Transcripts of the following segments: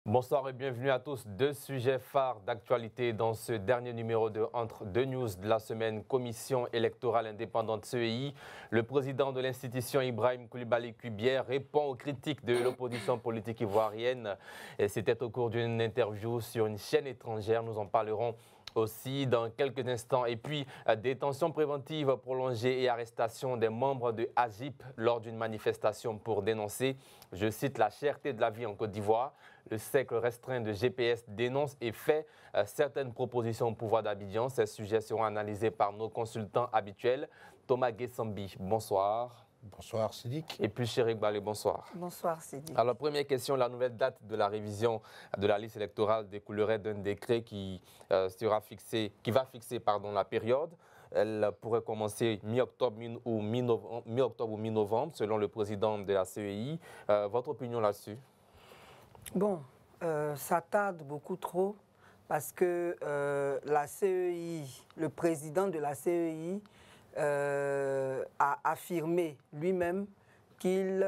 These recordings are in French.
Bonsoir et bienvenue à tous. Deux sujets phares d'actualité dans ce dernier numéro de Entre deux News de la semaine. Commission électorale indépendante CEI. Le président de l'institution, Ibrahim Coulibaly Kubière, répond aux critiques de l'opposition politique ivoirienne. C'était au cours d'une interview sur une chaîne étrangère. Nous en parlerons aussi dans quelques instants. Et puis, détention préventive prolongée et arrestation des membres de AGIP lors d'une manifestation pour dénoncer, je cite, la cherté de la vie en Côte d'Ivoire. Le cercle restreint de GPS dénonce et fait certaines propositions au pouvoir d'Abidjan. Ces sujets seront analysés par nos consultants habituels. Thomas Guessambi, bonsoir. Bonsoir Sidik. Et puis Chérik Balé, bonsoir. Bonsoir Sidik. Alors première question, la nouvelle date de la révision de la liste électorale découlerait d'un décret qui va fixer la période. Elle pourrait commencer mi-octobre ou mi-novembre selon le président de la CEI. Votre opinion là-dessus? Bon, ça tarde beaucoup trop parce que la CEI, le président de la CEI a affirmé lui-même qu'il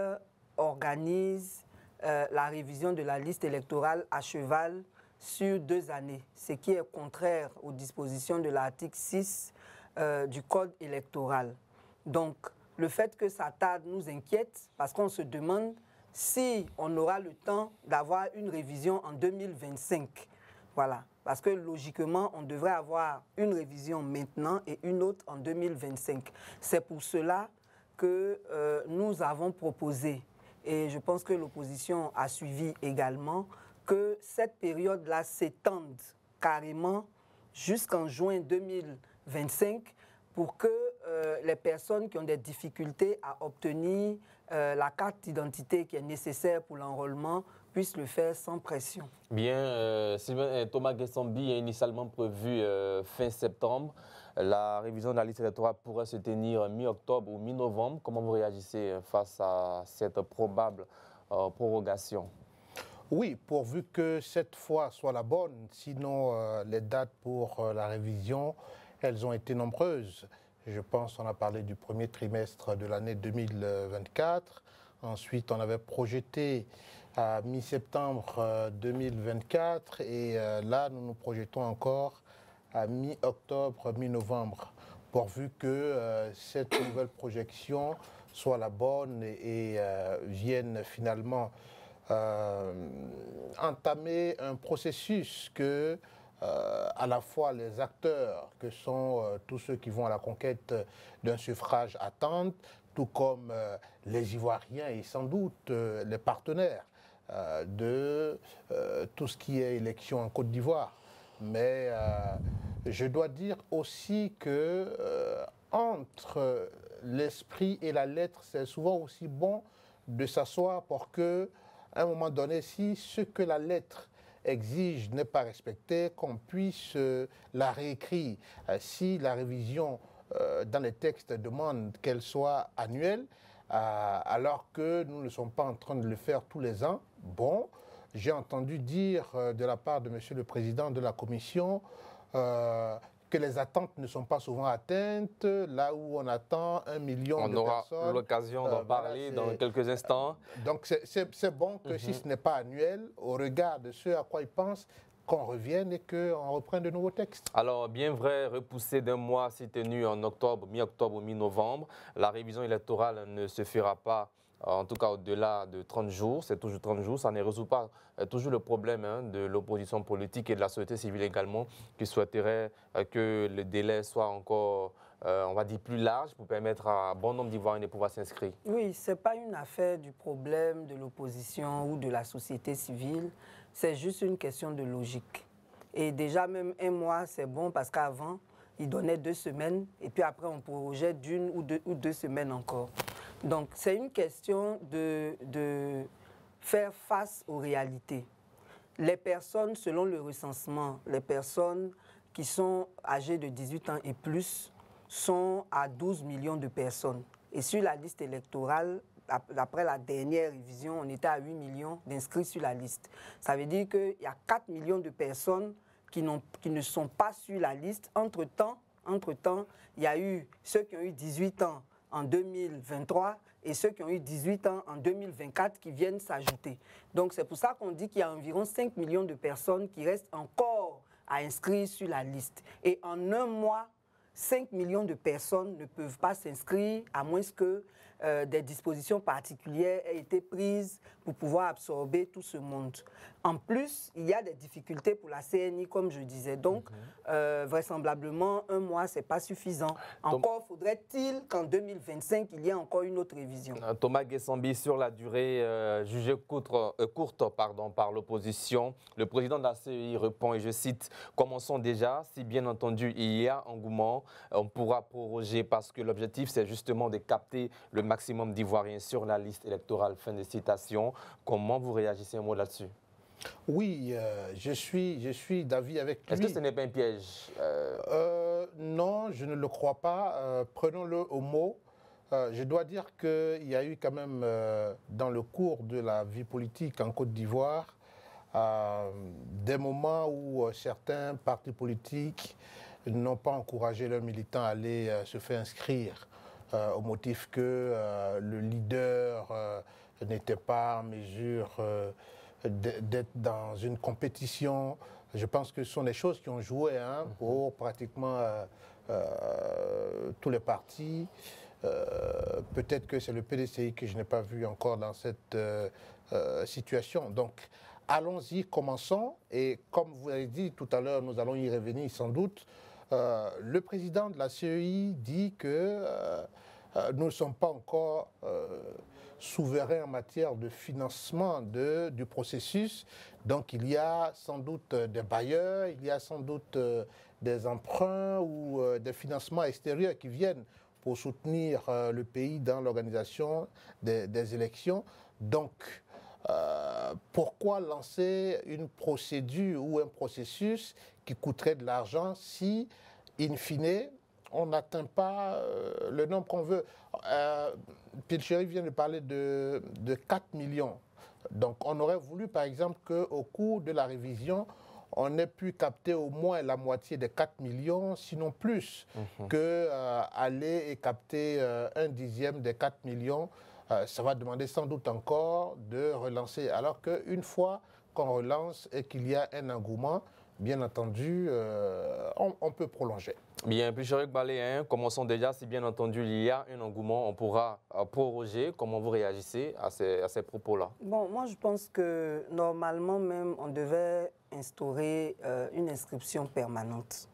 organise la révision de la liste électorale à cheval sur 2 années, ce qui est contraire aux dispositions de l'article 6 du Code électoral. Donc, le fait que ça tarde nous inquiète parce qu'on se demande si on aura le temps d'avoir une révision en 2025. Voilà. Parce que logiquement, on devrait avoir une révision maintenant et une autre en 2025. C'est pour cela que nous avons proposé, et je pense que l'opposition a suivi également, que cette période-là s'étende carrément jusqu'en juin 2025 pour que les personnes qui ont des difficultés à obtenir la carte d'identité qui est nécessaire pour l'enrôlement puissent le faire sans pression. Bien, Thomas Guessambi est initialement prévu fin septembre. La révision de la liste électorale pourrait se tenir mi-octobre ou mi-novembre. Comment vous réagissez face à cette probable prorogation? Oui, pourvu que cette fois soit la bonne. Sinon, les dates pour la révision, elles ont été nombreuses. Je pense qu'on a parlé du premier trimestre de l'année 2024. Ensuite, on avait projeté à mi-septembre 2024. Et là, nous nous projetons encore à mi-octobre, mi-novembre, pourvu que cette nouvelle projection soit la bonne et vienne finalement entamer un processus que à la fois les acteurs, que sont tous ceux qui vont à la conquête d'un suffrage, attendent, tout comme les Ivoiriens et sans doute les partenaires de tout ce qui est élection en Côte d'Ivoire. Mais je dois dire aussi que entre l'esprit et la lettre, c'est souvent aussi bon de s'asseoir pour que, à un moment donné, si ce que la lettre exige n'est pas respecté, qu'on puisse la réécrire. Si la révision dans les textes demande qu'elle soit annuelle, alors que nous ne sommes pas en train de le faire tous les ans, bon, j'ai entendu dire de la part de Monsieur le Président de la Commission que les attentes ne sont pas souvent atteintes, là où on attend 1 million de personnes. On aura l'occasion d'en parler dans quelques instants. Donc c'est bon que si ce n'est pas annuel, au regard de ce à quoi ils pensent, qu'on revienne et qu'on reprenne de nouveaux textes. Alors, bien vrai, repoussé d'un mois, si tenu en octobre, mi-octobre ou mi-novembre, la révision électorale ne se fera pas, en tout cas au-delà de 30 jours, c'est toujours 30 jours, ça ne résout pas toujours le problème de l'opposition politique et de la société civile également, qui souhaiterait que le délai soit encore, on va dire, plus large pour permettre à bon nombre d'Ivoiriens de pouvoir s'inscrire. Oui, ce n'est pas une affaire du problème de l'opposition ou de la société civile, c'est juste une question de logique. Et déjà même 1 mois, c'est bon parce qu'avant, ils donnaient 2 semaines et puis après on prorogeait d'1 ou 2 semaines encore. Donc, c'est une question de faire face aux réalités. Les personnes, selon le recensement, les personnes qui sont âgées de 18 ans et plus sont à 12 millions de personnes. Et sur la liste électorale, d'après la dernière révision, on était à 8 millions d'inscrits sur la liste. Ça veut dire qu'il y a 4 millions de personnes qui ne sont pas sur la liste. Entre-temps, il y a eu ceux qui ont eu 18 ans en 2023 et ceux qui ont eu 18 ans en 2024 qui viennent s'ajouter. Donc c'est pour ça qu'on dit qu'il y a environ 5 millions de personnes qui restent encore à inscrire sur la liste. Et en un mois, 5 millions de personnes ne peuvent pas s'inscrire à moins que des dispositions particulières aient été prises pour pouvoir absorber tout ce monde. En plus, il y a des difficultés pour la CNI, comme je disais. Donc, vraisemblablement, un mois, ce n'est pas suffisant. Encore faudrait-il qu'en 2025, il y ait encore une autre révision. Thomas Guessambi, sur la durée jugée courte par l'opposition, le président de la CEI répond, et je cite, « Commençons déjà, si bien entendu il y a engouement, on pourra proroger parce que l'objectif, c'est justement de capter le maximum d'Ivoiriens sur la liste électorale. » Fin de citation. Comment vous réagissez un mot là-dessus? Oui, je suis d'avis avec lui. Est-ce que ce n'est pas un piège? Non, je ne le crois pas. Prenons-le au mot. Je dois dire qu'il y a eu quand même, dans le cours de la vie politique en Côte d'Ivoire, des moments où certains partis politiques n'ont pas encouragé leurs militants à aller se faire inscrire au motif que le leader n'était pas en mesure d'être dans une compétition. Je pense que ce sont des choses qui ont joué pour pratiquement tous les partis. Peut-être que c'est le PDCI que je n'ai pas vu encore dans cette situation. Donc, allons-y, commençons. Et comme vous avez dit tout à l'heure, nous allons y revenir sans doute. Le président de la CEI dit que nous ne sommes pas encore souverains en matière de financement du processus. Donc il y a sans doute des bailleurs, il y a sans doute des emprunts ou des financements extérieurs qui viennent pour soutenir le pays dans l'organisation des élections. Donc, pourquoi lancer une procédure ou un processus qui coûterait de l'argent si, in fine, on n'atteint pas le nombre qu'on veut? Pilcheri vient de parler de 4 millions. Donc, on aurait voulu, par exemple, qu'au cours de la révision, on ait pu capter au moins la moitié des 4 millions, sinon plus, que aller et capter un dixième des 4 millions. Ça va demander sans doute encore de relancer. Alors qu'une fois qu'on relance et qu'il y a un engouement, bien entendu, on peut prolonger. Bien, Pilcheri Gbale, commençons déjà. Si bien entendu il y a un engouement, on pourra proroger. Comment vous réagissez à ces propos-là? Bon, moi je pense que normalement même, on devait instaurer une inscription permanente.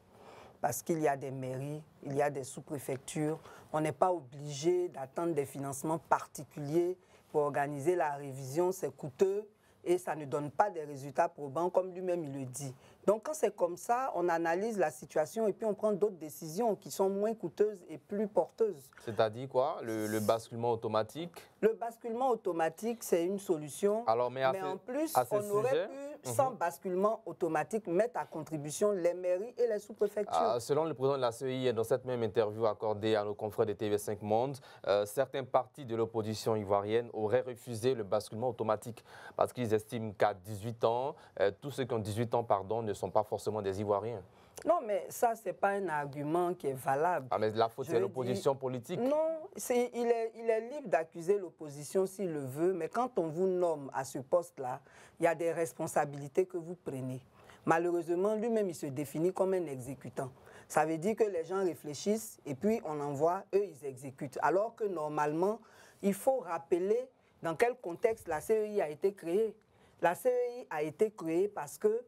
Parce qu'il y a des mairies, il y a des sous-préfectures. On n'est pas obligé d'attendre des financements particuliers pour organiser la révision. C'est coûteux et ça ne donne pas des résultats probants, comme lui-même il le dit. Donc quand c'est comme ça, on analyse la situation et puis on prend d'autres décisions qui sont moins coûteuses et plus porteuses. C'est-à-dire quoi? Le basculement automatique? Le basculement automatique, c'est une solution. Alors, mais en plus, on aurait pu, sans basculement automatique, mettre à contribution les mairies et les sous-préfectures. Selon le président de la CEI, dans cette même interview accordée à nos confrères de TV5 Monde, certains partis de l'opposition ivoirienne auraient refusé le basculement automatique parce qu'ils estiment qu'à 18 ans, tous ceux qui ont 18 ans, ne sont pas forcément des Ivoiriens. Non, mais ça, ce n'est pas un argument qui est valable. Ah, mais la faute, c'est l'opposition politique. Non, il est libre d'accuser l'opposition s'il le veut, mais quand on vous nomme à ce poste-là, il y a des responsabilités que vous prenez. Malheureusement, lui-même, il se définit comme un exécutant. Ça veut dire que les gens réfléchissent et puis on envoie, eux, ils exécutent. Alors que normalement, il faut rappeler dans quel contexte la CEI a été créée. La CEI a été créée parce que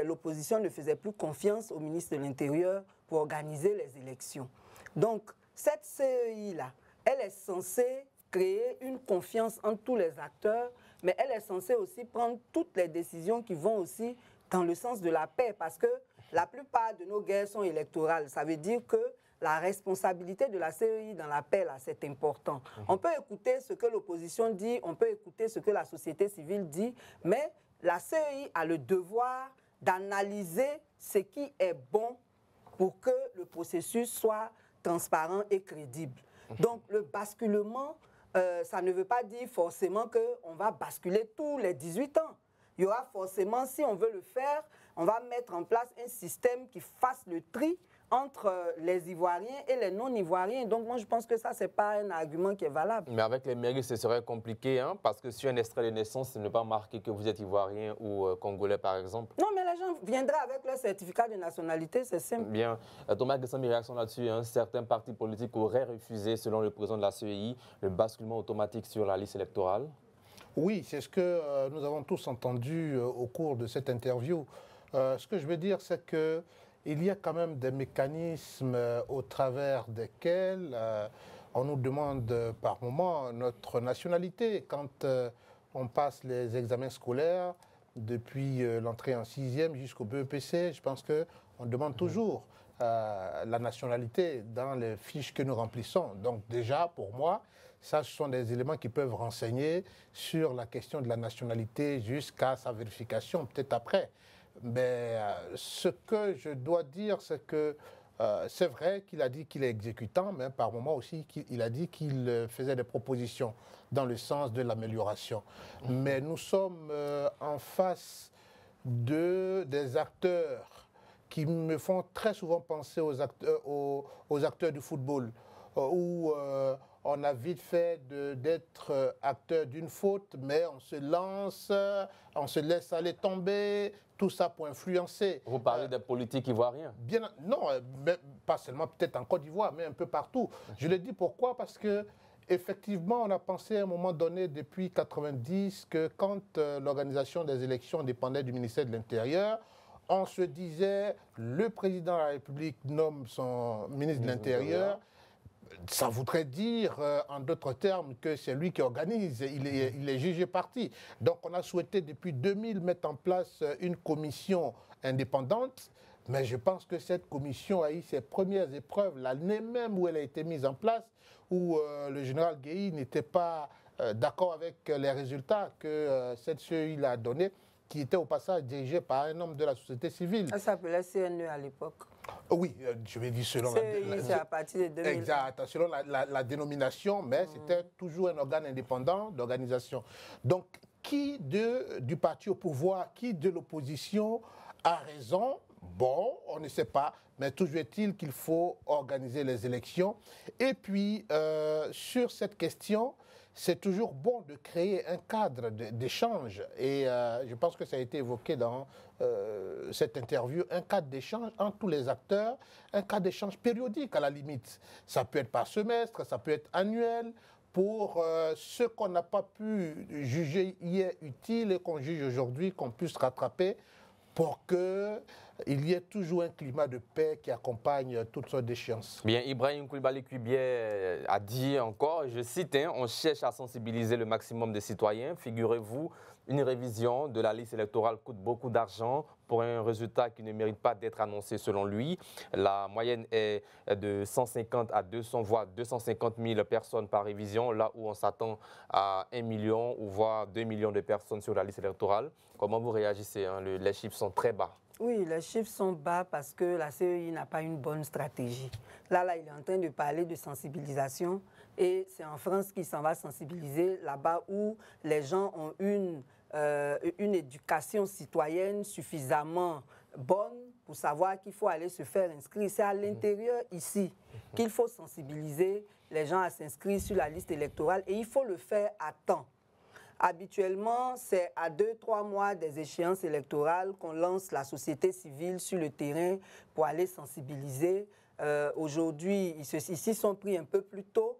l'opposition ne faisait plus confiance au ministre de l'Intérieur pour organiser les élections. Donc, cette CEI-là, elle est censée créer une confiance entre tous les acteurs, mais elle est censée aussi prendre toutes les décisions qui vont aussi dans le sens de la paix, parce que la plupart de nos guerres sont électorales. Ça veut dire que la responsabilité de la CEI dans la paix, là, c'est important. On peut écouter ce que l'opposition dit, on peut écouter ce que la société civile dit, mais la CEI a le devoir d'analyser ce qui est bon pour que le processus soit transparent et crédible. Donc, le basculement, ça ne veut pas dire forcément qu'on va basculer tous les 18 ans. Il y aura forcément, si on veut le faire, on va mettre en place un système qui fasse le tri entre les Ivoiriens et les non-Ivoiriens. Donc moi, je pense que ça, ce n'est pas un argument qui est valable. Mais avec les mairies, ce serait compliqué, hein, parce que sur un extrait de naissance, ce n'est pas marqué que vous êtes Ivoirien ou Congolais, par exemple. Non, mais les gens viendraient avec leur certificat de nationalité, c'est simple. Bien. Thomas Guesson, mes réactions là-dessus, hein, certains partis politiques auraient refusé, selon le président de la CEI, le basculement automatique sur la liste électorale. Oui, c'est ce que nous avons tous entendu au cours de cette interview. Ce que je veux dire, c'est que il y a quand même des mécanismes au travers desquels on nous demande par moment notre nationalité. Quand on passe les examens scolaires, depuis l'entrée en 6e jusqu'au BEPC, je pense qu'on demande toujours la nationalité dans les fiches que nous remplissons. Donc déjà, pour moi, ça, ce sont des éléments qui peuvent renseigner sur la question de la nationalité jusqu'à sa vérification, peut-être après. Mais ce que je dois dire, c'est que c'est vrai qu'il a dit qu'il est exécutant, mais par moment aussi, il a dit qu'il faisait des propositions dans le sens de l'amélioration. Mais nous sommes en face des acteurs qui me font très souvent penser aux acteurs du football, où on a vite fait d'être acteur d'une faute, mais on se lance, on se laisse aller tomber, tout ça pour influencer. Vous parlez des politiques ivoiriens? Non, mais pas seulement peut-être en Côte d'Ivoire, mais un peu partout. Je le dis pourquoi? Parce que effectivement, on a pensé à un moment donné, depuis 1990, que quand l'organisation des élections dépendait du ministère de l'Intérieur, on se disait, le président de la République nomme son ministre de l'Intérieur. Ça voudrait dire, en d'autres termes, que c'est lui qui organise, il est jugé parti. Donc on a souhaité depuis 2000 mettre en place une commission indépendante, mais je pense que cette commission a eu ses premières épreuves l'année même où elle a été mise en place, où le général Guéhi n'était pas d'accord avec les résultats que cette CEI a donnés, qui était au passage dirigé par un homme de la société civile. Ça s'appelait CNE à l'époque. Oui, je vais dire selon c'est à partir de 2000. Exact, selon la dénomination, mais c'était toujours un organe indépendant d'organisation. Donc, qui du parti au pouvoir, qui de l'opposition a raison? Bon, on ne sait pas, mais toujours est-il qu'il faut organiser les élections. Et puis, sur cette question, c'est toujours bon de créer un cadre d'échange. Et je pense que ça a été évoqué dans cette interview, un cadre d'échange entre tous les acteurs, un cadre d'échange périodique à la limite. Ça peut être par semestre, ça peut être annuel, pour ce qu'on n'a pas pu juger hier utile et qu'on juge aujourd'hui, qu'on puisse rattraper pour qu'il y ait toujours un climat de paix qui accompagne toutes sortes d'échéances. Bien, Ibrahim Coulibaly Kuibié a dit encore, je cite, hein, on cherche à sensibiliser le maximum des citoyens. Figurez-vous, une révision de la liste électorale coûte beaucoup d'argent pour un résultat qui ne mérite pas d'être annoncé selon lui. La moyenne est de 150 à 200, voire 250 000 personnes par révision, là où on s'attend à 1 million ou voire 2 millions de personnes sur la liste électorale. Comment vous réagissez, hein? Les chiffres sont très bas. Oui, les chiffres sont bas parce que la CEI n'a pas une bonne stratégie. Là, il est en train de parler de sensibilisation et c'est en France qu'il s'en va sensibiliser, là-bas où les gens ont une éducation citoyenne suffisamment bonne pour savoir qu'il faut aller se faire inscrire. C'est à l'intérieur ici qu'il faut sensibiliser les gens à s'inscrire sur la liste électorale et il faut le faire à temps. Habituellement, c'est à 2-3 mois des échéances électorales qu'on lance la société civile sur le terrain pour aller sensibiliser. Aujourd'hui, ils s'y sont pris un peu plus tôt,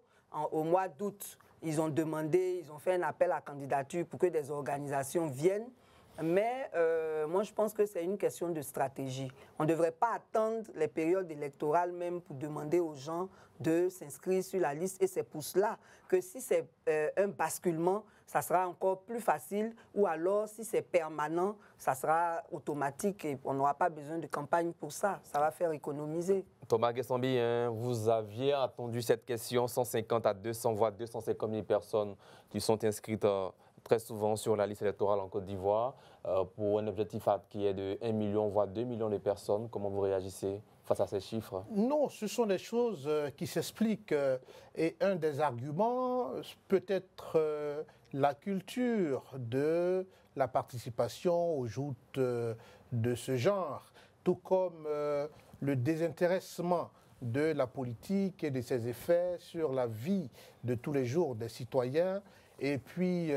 au mois d'août. Ils ont demandé, ils ont fait un appel à candidature pour que des organisations viennent. Mais moi, je pense que c'est une question de stratégie. On ne devrait pas attendre les périodes électorales même pour demander aux gens de s'inscrire sur la liste. Et c'est pour cela que si c'est un basculement, ça sera encore plus facile. Ou alors, si c'est permanent, ça sera automatique et on n'aura pas besoin de campagne pour ça. Ça va faire économiser. Thomas Guessambi, hein, vous aviez attendu cette question, 150 à 200, voire 250 000 personnes qui sont inscrites très souvent sur la liste électorale en Côte d'Ivoire pour un objectif qui est de 1 million, voire 2 millions de personnes. Comment vous réagissez face à ces chiffres? Non, ce sont des choses qui s'expliquent. Et un des arguments peut être la culture de la participation aux joutes de ce genre. tout comme le désintéressement de la politique et de ses effets sur la vie de tous les jours des citoyens. Et puis,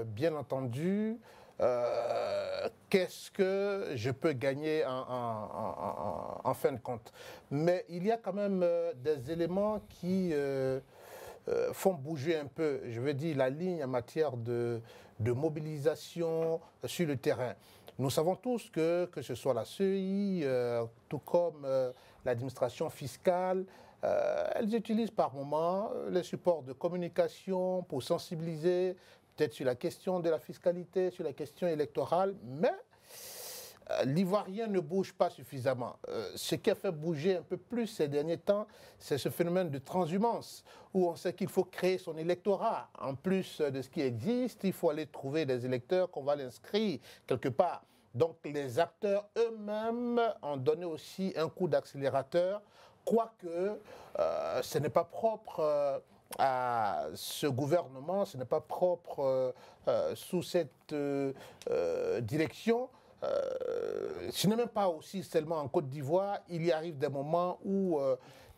bien entendu, qu'est-ce que je peux gagner en fin de compte. Mais il y a quand même des éléments qui font bouger un peu, je veux dire, la ligne en matière de mobilisation sur le terrain. Nous savons tous que ce soit la CEI, tout comme l'administration fiscale, elles utilisent par moments les supports de communication pour sensibiliser, peut-être sur la question de la fiscalité, sur la question électorale, mais l'Ivoirien ne bouge pas suffisamment. Ce qui a fait bouger un peu plus ces derniers temps, c'est ce phénomène de transhumance, où on sait qu'il faut créer son électorat. En plus de ce qui existe, il faut aller trouver des électeurs qu'on va l'inscrire quelque part. Donc les acteurs eux-mêmes ont donné aussi un coup d'accélérateur, quoique ce n'est pas propre à ce gouvernement, ce n'est pas propre sous cette direction. Ce n'est même pas aussi seulement en Côte d'Ivoire, il y arrive des moments où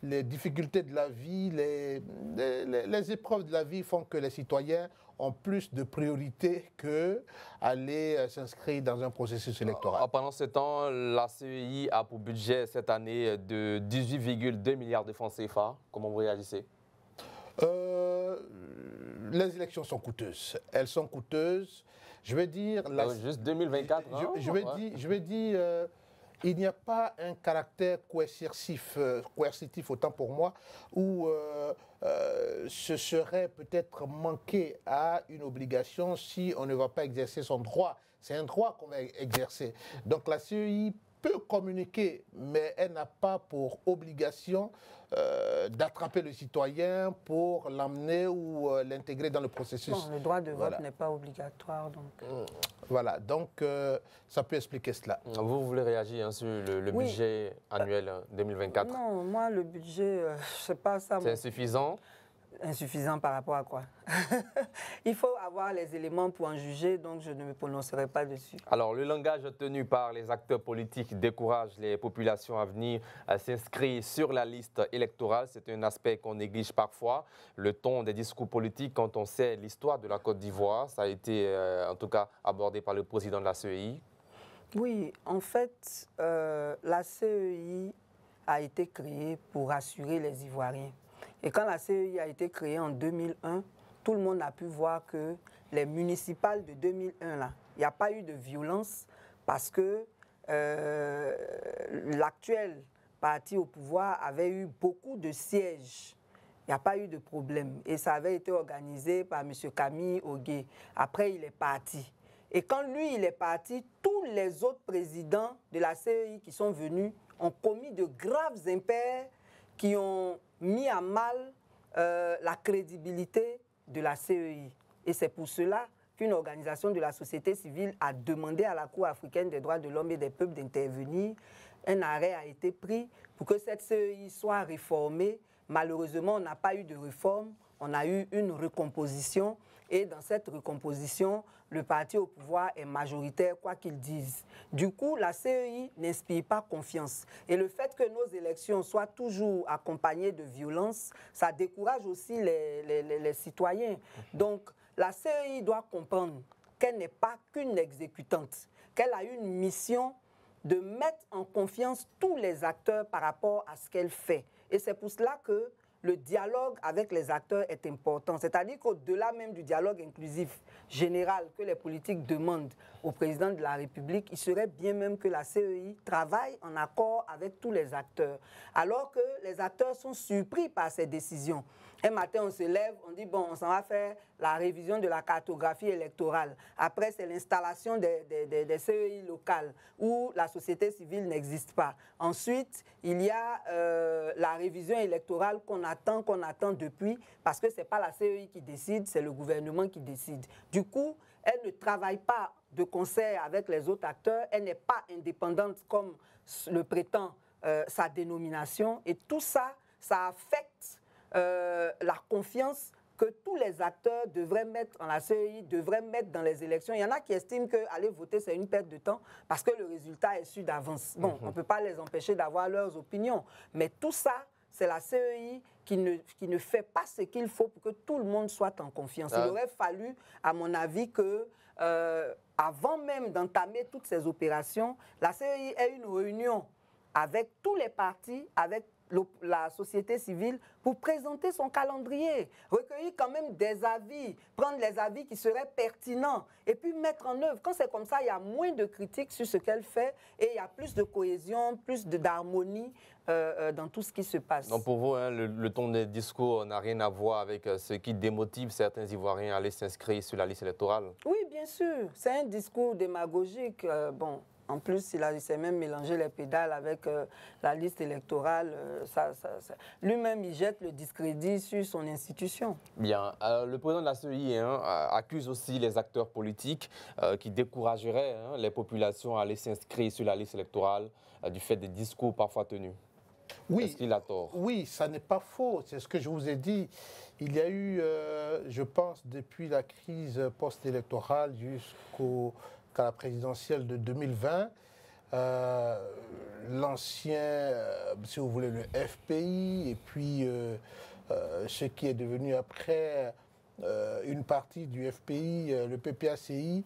les difficultés de la vie, les épreuves de la vie font que les citoyens ont plus de priorité qu'aller s'inscrire dans un processus électoral. Pendant ce temps, la CEI a pour budget cette année de 18,2 milliards de francs CFA. Comment vous réagissez? Les élections sont coûteuses. Elles sont coûteuses. Je vais dire... juste 2024, je vais dire, il n'y a pas un caractère coercitif, autant pour moi, où ce serait peut-être manquer à une obligation si on ne va pas exercer son droit. C'est un droit qu'on va exercer. Donc la CEI peut communiquer, mais elle n'a pas pour obligation d'attraper le citoyen pour l'emmener ou l'intégrer dans le processus. Bon, le droit de vote n'est pas obligatoire. Donc. Voilà, donc ça peut expliquer cela. Vous voulez réagir sur le budget annuel 2024? Non, moi le budget, je sais pas ça. C'est insuffisant? Insuffisant par rapport à quoi? Il faut avoir les éléments pour en juger, donc je ne me prononcerai pas dessus. Alors, le langage tenu par les acteurs politiques décourage les populations à venir s'inscrire sur la liste électorale. C'est un aspect qu'on néglige parfois. Le ton des discours politiques, quand on sait l'histoire de la Côte d'Ivoire, ça a été en tout cas abordé par le président de la CEI. Oui, en fait, la CEI a été créée pour assurer les Ivoiriens. Et quand la CEI a été créée en 2001, tout le monde a pu voir que les municipales de 2001, là, il n'y a pas eu de violence parce que l'actuel parti au pouvoir avait eu beaucoup de sièges. Il n'y a pas eu de problème. Et ça avait été organisé par M. Camille Ogué. Après, il est parti. Et quand lui, il est parti, tous les autres présidents de la CEI qui sont venus ont commis de graves impairs qui ont mis à mal la crédibilité de la CEI. Et c'est pour cela qu'une organisation de la société civile a demandé à la Cour africaine des droits de l'homme et des peuples d'intervenir. Un arrêt a été pris pour que cette CEI soit réformée. Malheureusement, on n'a pas eu de réforme, on a eu une recomposition. Et dans cette recomposition, le parti au pouvoir est majoritaire, quoi qu'ils disent. Du coup, la CEI n'inspire pas confiance. Et le fait que nos élections soient toujours accompagnées de violence, ça décourage aussi les citoyens. Donc, la CEI doit comprendre qu'elle n'est pas qu'une exécutante, qu'elle a une mission de mettre en confiance tous les acteurs par rapport à ce qu'elle fait. Et c'est pour cela que le dialogue avec les acteurs est important. C'est-à-dire qu'au-delà même du dialogue inclusif général que les politiques demandent au président de la République, il serait bien même que la CEI travaille en accord avec tous les acteurs. Alors que les acteurs sont surpris par ces décisions. Un matin, on se lève, on dit, bon, on s'en va faire la révision de la cartographie électorale. Après, c'est l'installation des CEI locales où la société civile n'existe pas. Ensuite, il y a la révision électorale qu'on attend depuis, parce que ce n'est pas la CEI qui décide, c'est le gouvernement qui décide. Du coup, elle ne travaille pas de concert avec les autres acteurs, elle n'est pas indépendante comme le prétend sa dénomination, et tout ça, ça affecte la confiance que tous les acteurs devraient mettre dans la CEI, devraient mettre dans les élections. Il y en a qui estiment qu'aller voter, c'est une perte de temps parce que le résultat est su d'avance. Bon, on ne peut pas les empêcher d'avoir leurs opinions, mais tout ça, c'est la CEI qui ne fait pas ce qu'il faut pour que tout le monde soit en confiance. Il aurait fallu, à mon avis, que avant même d'entamer toutes ces opérations, la CEI ait une réunion avec tous les partis, avec la société civile pour présenter son calendrier, recueillir quand même des avis, prendre les avis qui seraient pertinents et puis mettre en œuvre. Quand c'est comme ça, il y a moins de critiques sur ce qu'elle fait et il y a plus de cohésion, plus d'harmonie dans tout ce qui se passe. Donc pour vous, hein, le ton des discours n'a rien à voir avec ce qui démotive certains Ivoiriens à aller s'inscrire sur la liste électorale? Oui, bien sûr. C'est un discours démagogique. Bon. En plus, il s'est même mélangé les pédales avec la liste électorale. Lui-même, il jette le discrédit sur son institution. Bien. Le président de la CEI accuse aussi les acteurs politiques qui décourageraient les populations à aller s'inscrire sur la liste électorale du fait des discours parfois tenus. Oui, est-ce qu'il a tort? Oui, ça n'est pas faux. C'est ce que je vous ai dit. Il y a eu, je pense, depuis la crise post-électorale jusqu'à la présidentielle de 2020, l'ancien, si vous voulez, le FPI, et puis ce qui est devenu après une partie du FPI, le PPACI,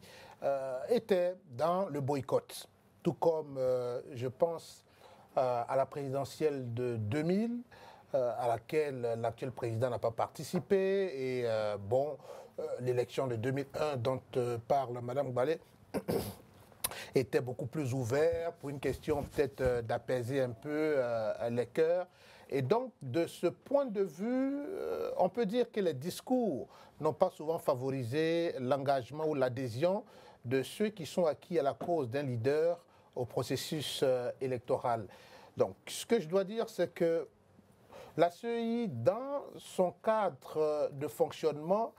était dans le boycott. Tout comme, je pense, à la présidentielle de 2000, à laquelle l'actuel président n'a pas participé, et l'élection de 2001 dont parle Mme Balé était beaucoup plus ouvert pour une question peut-être d'apaiser un peu les cœurs. Et donc, de ce point de vue, on peut dire que les discours n'ont pas souvent favorisé l'engagement ou l'adhésion de ceux qui sont acquis à la cause d'un leader au processus électoral. Donc, ce que je dois dire, c'est que la CEI, dans son cadre de fonctionnement,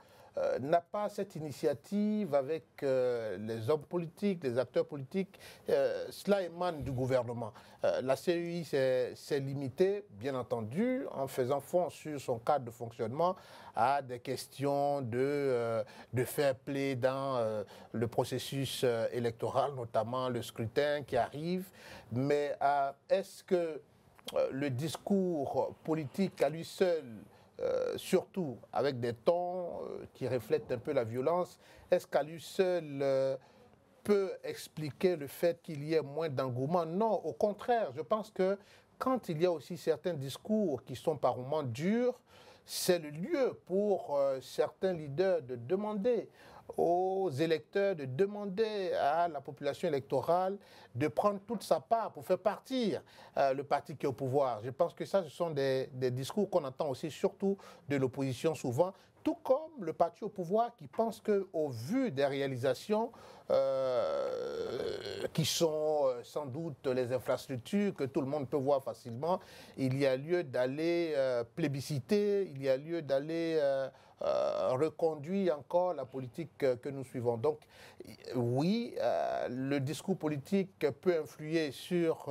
n'a pas cette initiative avec les hommes politiques, les acteurs politiques. Cela émane du gouvernement. La CEI s'est limitée, bien entendu, en faisant fond sur son cadre de fonctionnement à des questions de fair play dans le processus électoral, notamment le scrutin qui arrive. Mais est-ce que le discours politique à lui seul, surtout avec des tons qui reflètent un peu la violence, est-ce qu'à lui seul peut expliquer le fait qu'il y ait moins d'engouement? Non, au contraire, je pense que quand il y a aussi certains discours qui sont par moments durs, c'est le lieu pour certains leaders de demander aux électeurs, de demander à la population électorale de prendre toute sa part pour faire partir le parti qui est au pouvoir. Je pense que ça, ce sont des discours qu'on entend aussi surtout de l'opposition souvent, tout comme le parti au pouvoir qui pense qu'au vu des réalisations qui sont sans doute les infrastructures que tout le monde peut voir facilement, il y a lieu d'aller plébisciter, il y a lieu d'aller reconduire encore la politique que nous suivons. Donc oui, le discours politique peut influer sur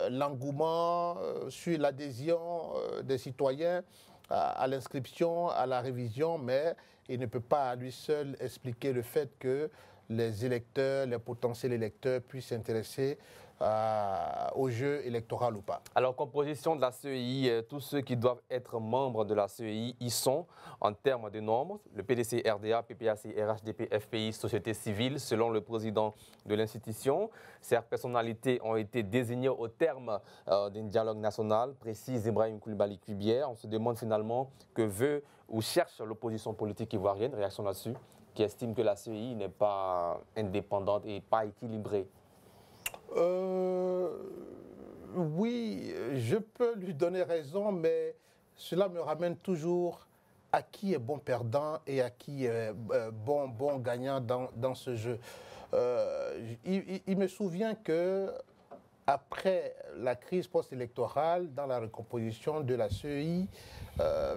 l'engouement, sur l'adhésion des citoyens à l'inscription, à la révision, mais il ne peut pas à lui seul expliquer le fait que les électeurs, les potentiels électeurs puissent s'intéresser au jeu électoral ou pas. Alors, composition de la CEI, tous ceux qui doivent être membres de la CEI y sont en termes de nombre. Le PDC, RDA, PPAC, RHDP, FPI, société civile, selon le président de l'institution. Ces personnalités ont été désignées au terme d'un dialogue national, précise Ibrahim Coulibaly Cubière. On se demande finalement que veut ou cherche l'opposition politique ivoirienne, réaction là-dessus, qui estime que la CEI n'est pas indépendante et pas équilibrée. Oui, je peux lui donner raison, mais cela me ramène toujours à qui est bon perdant et à qui est bon gagnant dans ce jeu. Il me souvient que après la crise post-électorale, dans la recomposition de la CEI,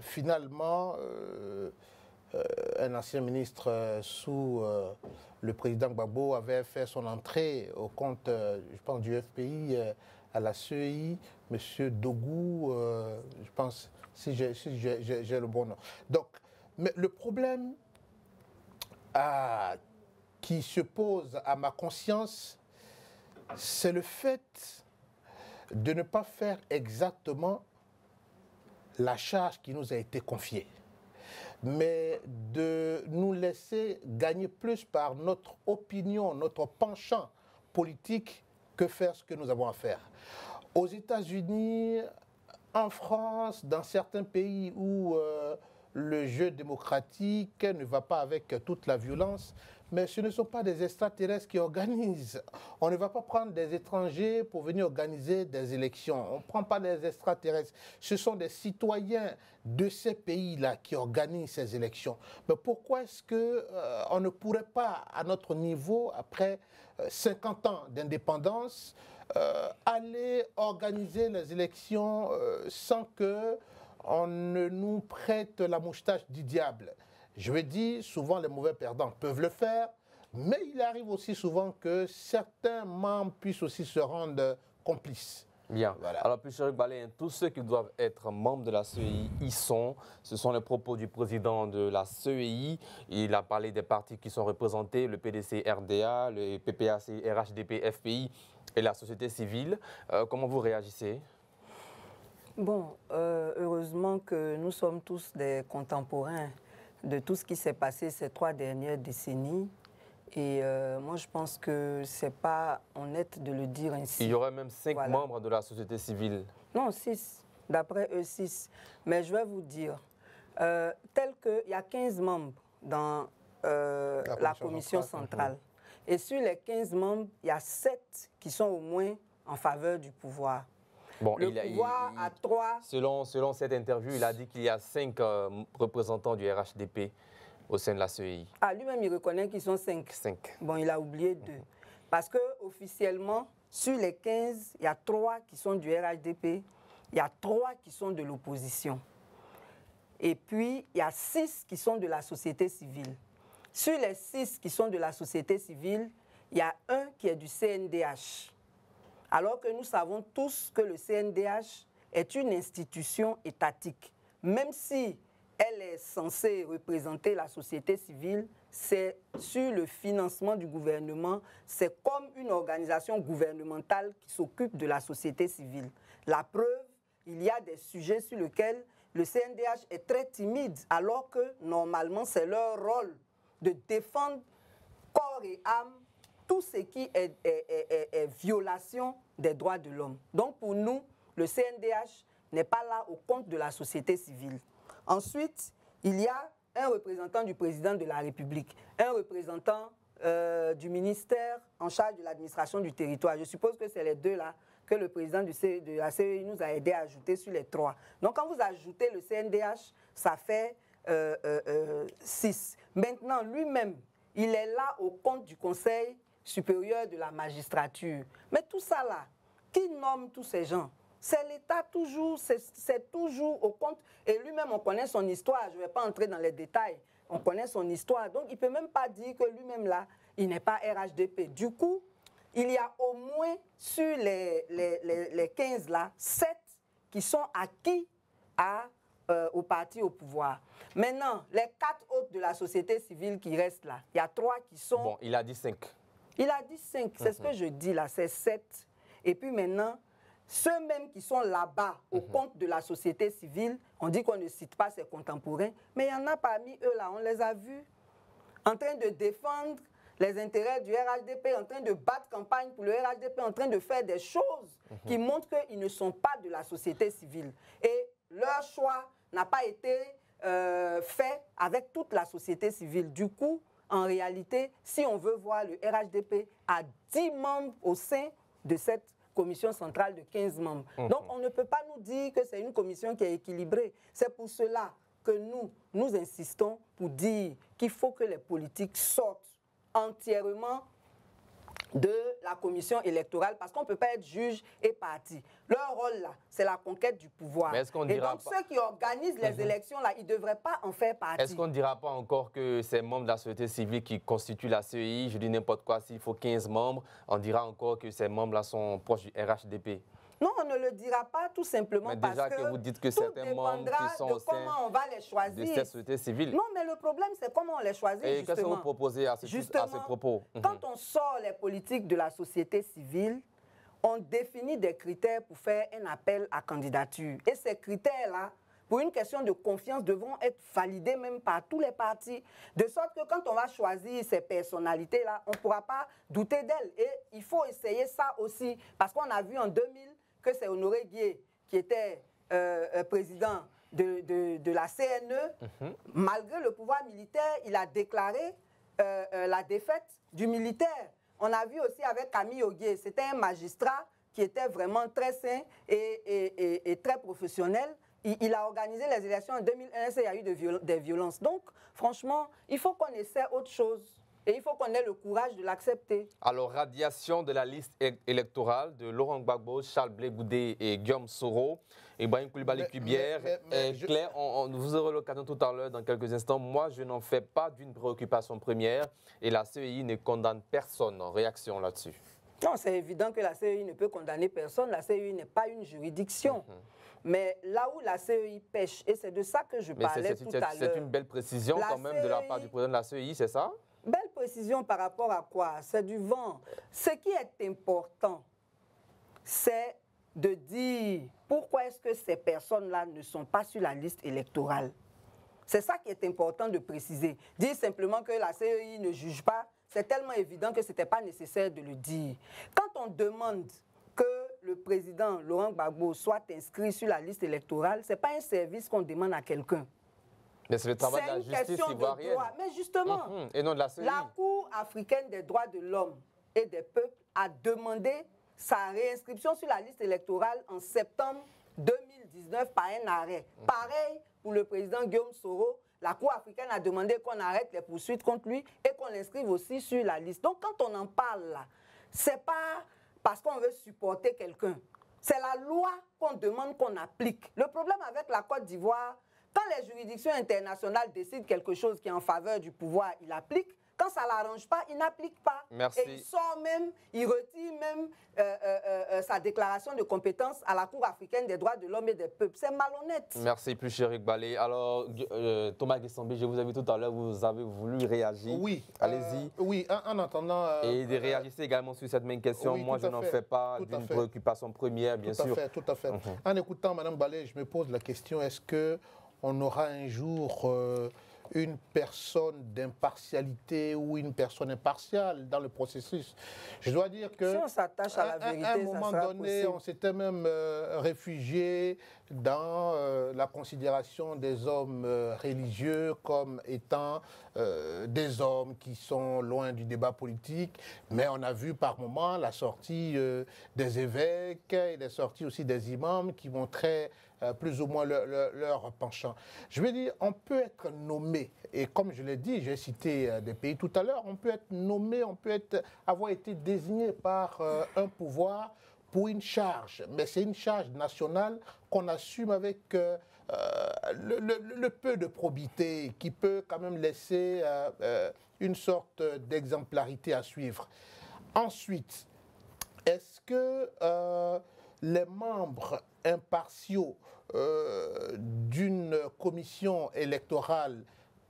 finalement, un ancien ministre sous le président Gbagbo avait fait son entrée au compte, je pense, du FPI à la CEI, M. Dogou, je pense, si j'ai le bon nom. Donc, Mais le problème qui se pose à ma conscience, c'est le fait de ne pas faire exactement la charge qui nous a été confiée, mais de nous laisser gagner plus par notre opinion, notre penchant politique que faire ce que nous avons à faire. Aux États-Unis, en France, dans certains pays où le jeu démocratique ne va pas avec toute la violence, mais ce ne sont pas des extraterrestres qui organisent. On ne va pas prendre des étrangers pour venir organiser des élections. On ne prend pas des extraterrestres. Ce sont des citoyens de ces pays-là qui organisent ces élections. Mais pourquoi est-ce qu'on ne pourrait pas, à notre niveau, après 50 ans d'indépendance, aller organiser les élections sans que on ne nous prête la moustache du diable? Je veux dire, souvent les mauvais perdants peuvent le faire, mais il arrive aussi souvent que certains membres puissent aussi se rendre complices. Bien. Voilà. Alors, puis, Chéric Balin, tous ceux qui doivent être membres de la CEI y sont. Ce sont les propos du président de la CEI. Il a parlé des partis qui sont représentés, le PDC-RDA, le PPAC, RHDP, FPI et la société civile. Comment vous réagissez? Bon, heureusement que nous sommes tous des contemporains de tout ce qui s'est passé ces 3 dernières décennies. Et moi, je pense que ce n'est pas honnête de le dire ainsi. Il y aurait même 5 membres de la société civile. Non, 6. D'après eux, 6. Mais je vais vous dire, tel qu'il y a 15 membres dans la commission centrale. Et sur les 15 membres, il y a 7 qui sont au moins en faveur du pouvoir. Bon, le pouvoir a 3... Selon cette interview, il a dit qu'il y a 5 représentants du RHDP au sein de la CEI. Ah, lui-même, il reconnaît qu'ils sont 5. 5. Bon, il a oublié 2. Parce qu'officiellement, sur les 15, il y a 3 qui sont du RHDP, il y a 3 qui sont de l'opposition. Et puis, il y a 6 qui sont de la société civile. Sur les 6 qui sont de la société civile, il y a 1 qui est du CNDH. Alors que nous savons tous que le CNDH est une institution étatique. Même si elle est censée représenter la société civile, c'est sur le financement du gouvernement, c'est comme une organisation gouvernementale qui s'occupe de la société civile. La preuve, il y a des sujets sur lesquels le CNDH est très timide, alors que normalement c'est leur rôle de défendre corps et âme tout ce qui est violation des droits de l'homme. Donc pour nous, le CNDH n'est pas là au compte de la société civile. Ensuite, il y a un représentant du président de la République, un représentant du ministère en charge de l'administration du territoire. Je suppose que c'est les 2 là que le président de la CEI nous a aidé à ajouter sur les 3. Donc quand vous ajoutez le CNDH, ça fait 6. Maintenant, lui-même, il est là au compte du Conseil supérieur de la magistrature. Mais tout ça là, qui nomme tous ces gens? C'est l'État toujours, c'est toujours au compte. Et lui-même, on connaît son histoire. Je ne vais pas entrer dans les détails. On connaît son histoire. Donc, il ne peut même pas dire que lui-même là, il n'est pas RHDP. Du coup, il y a au moins sur les 15 là, 7 qui sont acquis au parti au pouvoir. Maintenant, les 4 autres de la société civile qui restent là, il y a 3 qui sont... Bon, il a dit 5. Il a dit 5, c'est ce que je dis là, c'est 7. Et puis maintenant, ceux-mêmes qui sont là-bas au compte de la société civile, on dit qu'on ne cite pas ses contemporains, mais il y en a parmi eux là, on les a vus en train de défendre les intérêts du RHDP, en train de battre campagne pour le RHDP, en train de faire des choses qui montrent qu'ils ne sont pas de la société civile. Et leur choix n'a pas été fait avec toute la société civile. Du coup, en réalité, si on veut voir le RHDP à 10 membres au sein de cette commission centrale de 15 membres. Donc, on ne peut pas nous dire que c'est une commission qui est équilibrée. C'est pour cela que nous insistons pour dire qu'il faut que les politiques sortent entièrement de la commission électorale parce qu'on ne peut pas être juge et parti. Leur rôle, là, c'est la conquête du pouvoir. Mais et donc, ceux qui organisent les élections, là, ils ne devraient pas en faire partie. Est-ce qu'on ne dira pas encore que c'est membres de la société civile qui constituent la CEI? Je dis n'importe quoi, s'il faut 15 membres, on dira encore que ces membres-là sont proches du RHDP. Non, on ne le dira pas tout simplement mais parce déjà que vous dites que certains membres qui sont de au sein comment on va les choisir. de cette société civile. Non, mais le problème, c'est comment on les choisit, Et qu'est-ce que vous proposez à ce propos? Quand on sort les politiques de la société civile, on définit des critères pour faire un appel à candidature. Et ces critères-là, pour une question de confiance, devront être validés même par tous les partis. De sorte que quand on va choisir ces personnalités-là, on ne pourra pas douter d'elles. Et il faut essayer ça aussi. Parce qu'on a vu en 2000 que c'est Honoré Guié qui était président de la CNE. Malgré le pouvoir militaire, il a déclaré la défaite du militaire. On a vu aussi avec Camille Oguié, c'était un magistrat qui était vraiment très sain et très professionnel. Il a organisé les élections en 2001, il y a eu des violences. Donc, franchement, il faut qu'on essaie autre chose. Et il faut qu'on ait le courage de l'accepter. Alors, radiation de la liste électorale de Laurent Gbagbo, Charles Blé Goudé et Guillaume Soro, Ibrahim Coulibaly Kubière. Claire, vous aurez l'occasion tout à l'heure, dans quelques instants. Moi, je n'en fais pas d'une préoccupation première et la CEI ne condamne personne. Réaction là-dessus? Non, c'est évident que la CEI ne peut condamner personne. La CEI n'est pas une juridiction. Mais là où la CEI pêche, et c'est de ça que je parlais tout à l'heure. C'est une belle précision quand même de la part du président de la CEI, c'est ça? Belle précision par rapport à quoi? C'est du vent. Ce qui est important, c'est de dire pourquoi est-ce que ces personnes-là ne sont pas sur la liste électorale. C'est ça qui est important de préciser. Dire simplement que la CEI ne juge pas, c'est tellement évident que ce n'était pas nécessaire de le dire. Quand on demande que le président Laurent Gbagbo soit inscrit sur la liste électorale, ce n'est pas un service qu'on demande à quelqu'un. Mais c'est le travail de la justice ivoirienne. Mais justement, et non de la CEI. La Cour africaine des droits de l'homme et des peuples a demandé sa réinscription sur la liste électorale en septembre 2019 par un arrêt. Pareil pour le président Guillaume Soro, la Cour africaine a demandé qu'on arrête les poursuites contre lui et qu'on l'inscrive aussi sur la liste. Donc quand on en parle là, c'est pas parce qu'on veut supporter quelqu'un. C'est la loi qu'on demande qu'on applique. Le problème avec la Côte d'Ivoire, quand les juridictions internationales décident quelque chose qui est en faveur du pouvoir, ils l'appliquent. Quand ça ne l'arrange pas, il n'applique pas. Merci. Et il sort même, il retire même sa déclaration de compétence à la Cour africaine des droits de l'homme et des peuples. C'est malhonnête. Merci, plus cher Balé. Alors, Thomas Guessambi, je vous ai vu tout à l'heure, vous avez voulu réagir. Oui. Allez-y. Oui, en attendant... et de réagir également sur cette même question. Oui, moi, je n'en fais pas d'une préoccupation première, bien sûr. Tout à fait. En écoutant Mme Balé, je me pose la question, est-ce qu'on aura un jour... une personne d'impartialité ou une personne impartiale dans le processus. Je dois dire que si on s'attache à la vérité, à un moment donné, on s'était même réfugié dans la considération des hommes religieux comme étant des hommes qui sont loin du débat politique, mais on a vu par moments la sortie des évêques et la sortie aussi des imams qui montraient plus ou moins leur penchant. Je veux dire, on peut être nommé, et comme je l'ai dit, j'ai cité des pays tout à l'heure, on peut être nommé, on peut avoir été désigné par un pouvoir pour une charge, mais c'est une charge nationale qu'on assume avec le peu de probité qui peut quand même laisser une sorte d'exemplarité à suivre. Ensuite, est-ce que les membres impartiaux d'une commission électorale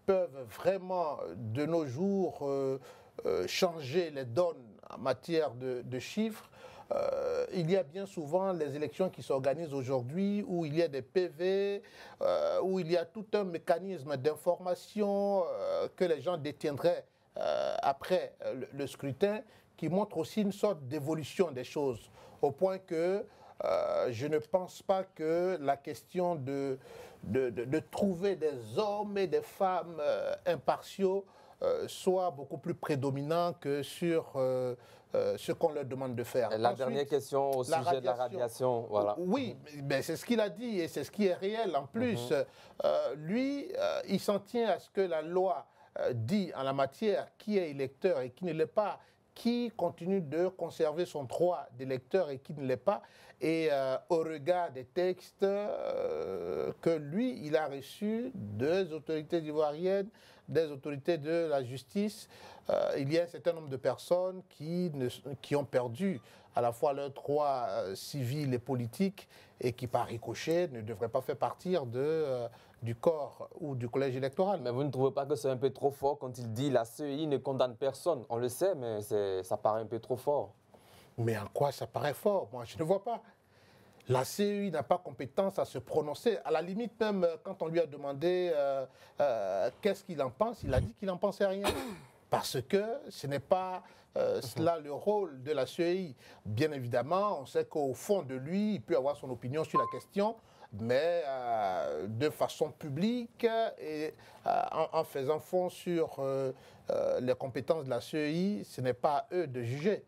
peuvent vraiment, de nos jours, changer les donnes en matière de chiffres? Il y a bien souvent les élections qui s'organisent aujourd'hui où il y a des PV, où il y a tout un mécanisme d'information que les gens détiendraient après le scrutin, qui montre aussi une sorte d'évolution des choses, au point que je ne pense pas que la question de trouver des hommes et des femmes impartiaux soit beaucoup plus prédominant que sur ce qu'on leur demande de faire. La dernière question au sujet de la radiation. Voilà. Oui, mais c'est ce qu'il a dit et c'est ce qui est réel. En plus, lui, il s'en tient à ce que la loi dit en la matière, qui est électeur et qui ne l'est pas, qui continue de conserver son droit d'électeur et qui ne l'est pas. Et au regard des textes que lui, il a reçus des autorités ivoiriennes, des autorités de la justice, il y a un certain nombre de personnes qui ont perdu à la fois leurs droits civils et politiques et qui, par ricochet, ne devraient pas faire partie du corps ou du collège électoral. Mais vous ne trouvez pas que c'est un peu trop fort quand il dit la CEI ne condamne personne? On le sait, mais ça paraît un peu trop fort. Mais en quoi ça paraît fort? Moi, je ne vois pas. La CEI n'a pas compétence à se prononcer. À la limite, même quand on lui a demandé qu'est-ce qu'il en pense, il a dit qu'il n'en pensait rien. Parce que ce n'est pas cela le rôle de la CEI. Bien évidemment, on sait qu'au fond de lui, il peut avoir son opinion sur la question, mais de façon publique et en faisant fond sur les compétences de la CEI, ce n'est pas à eux de juger.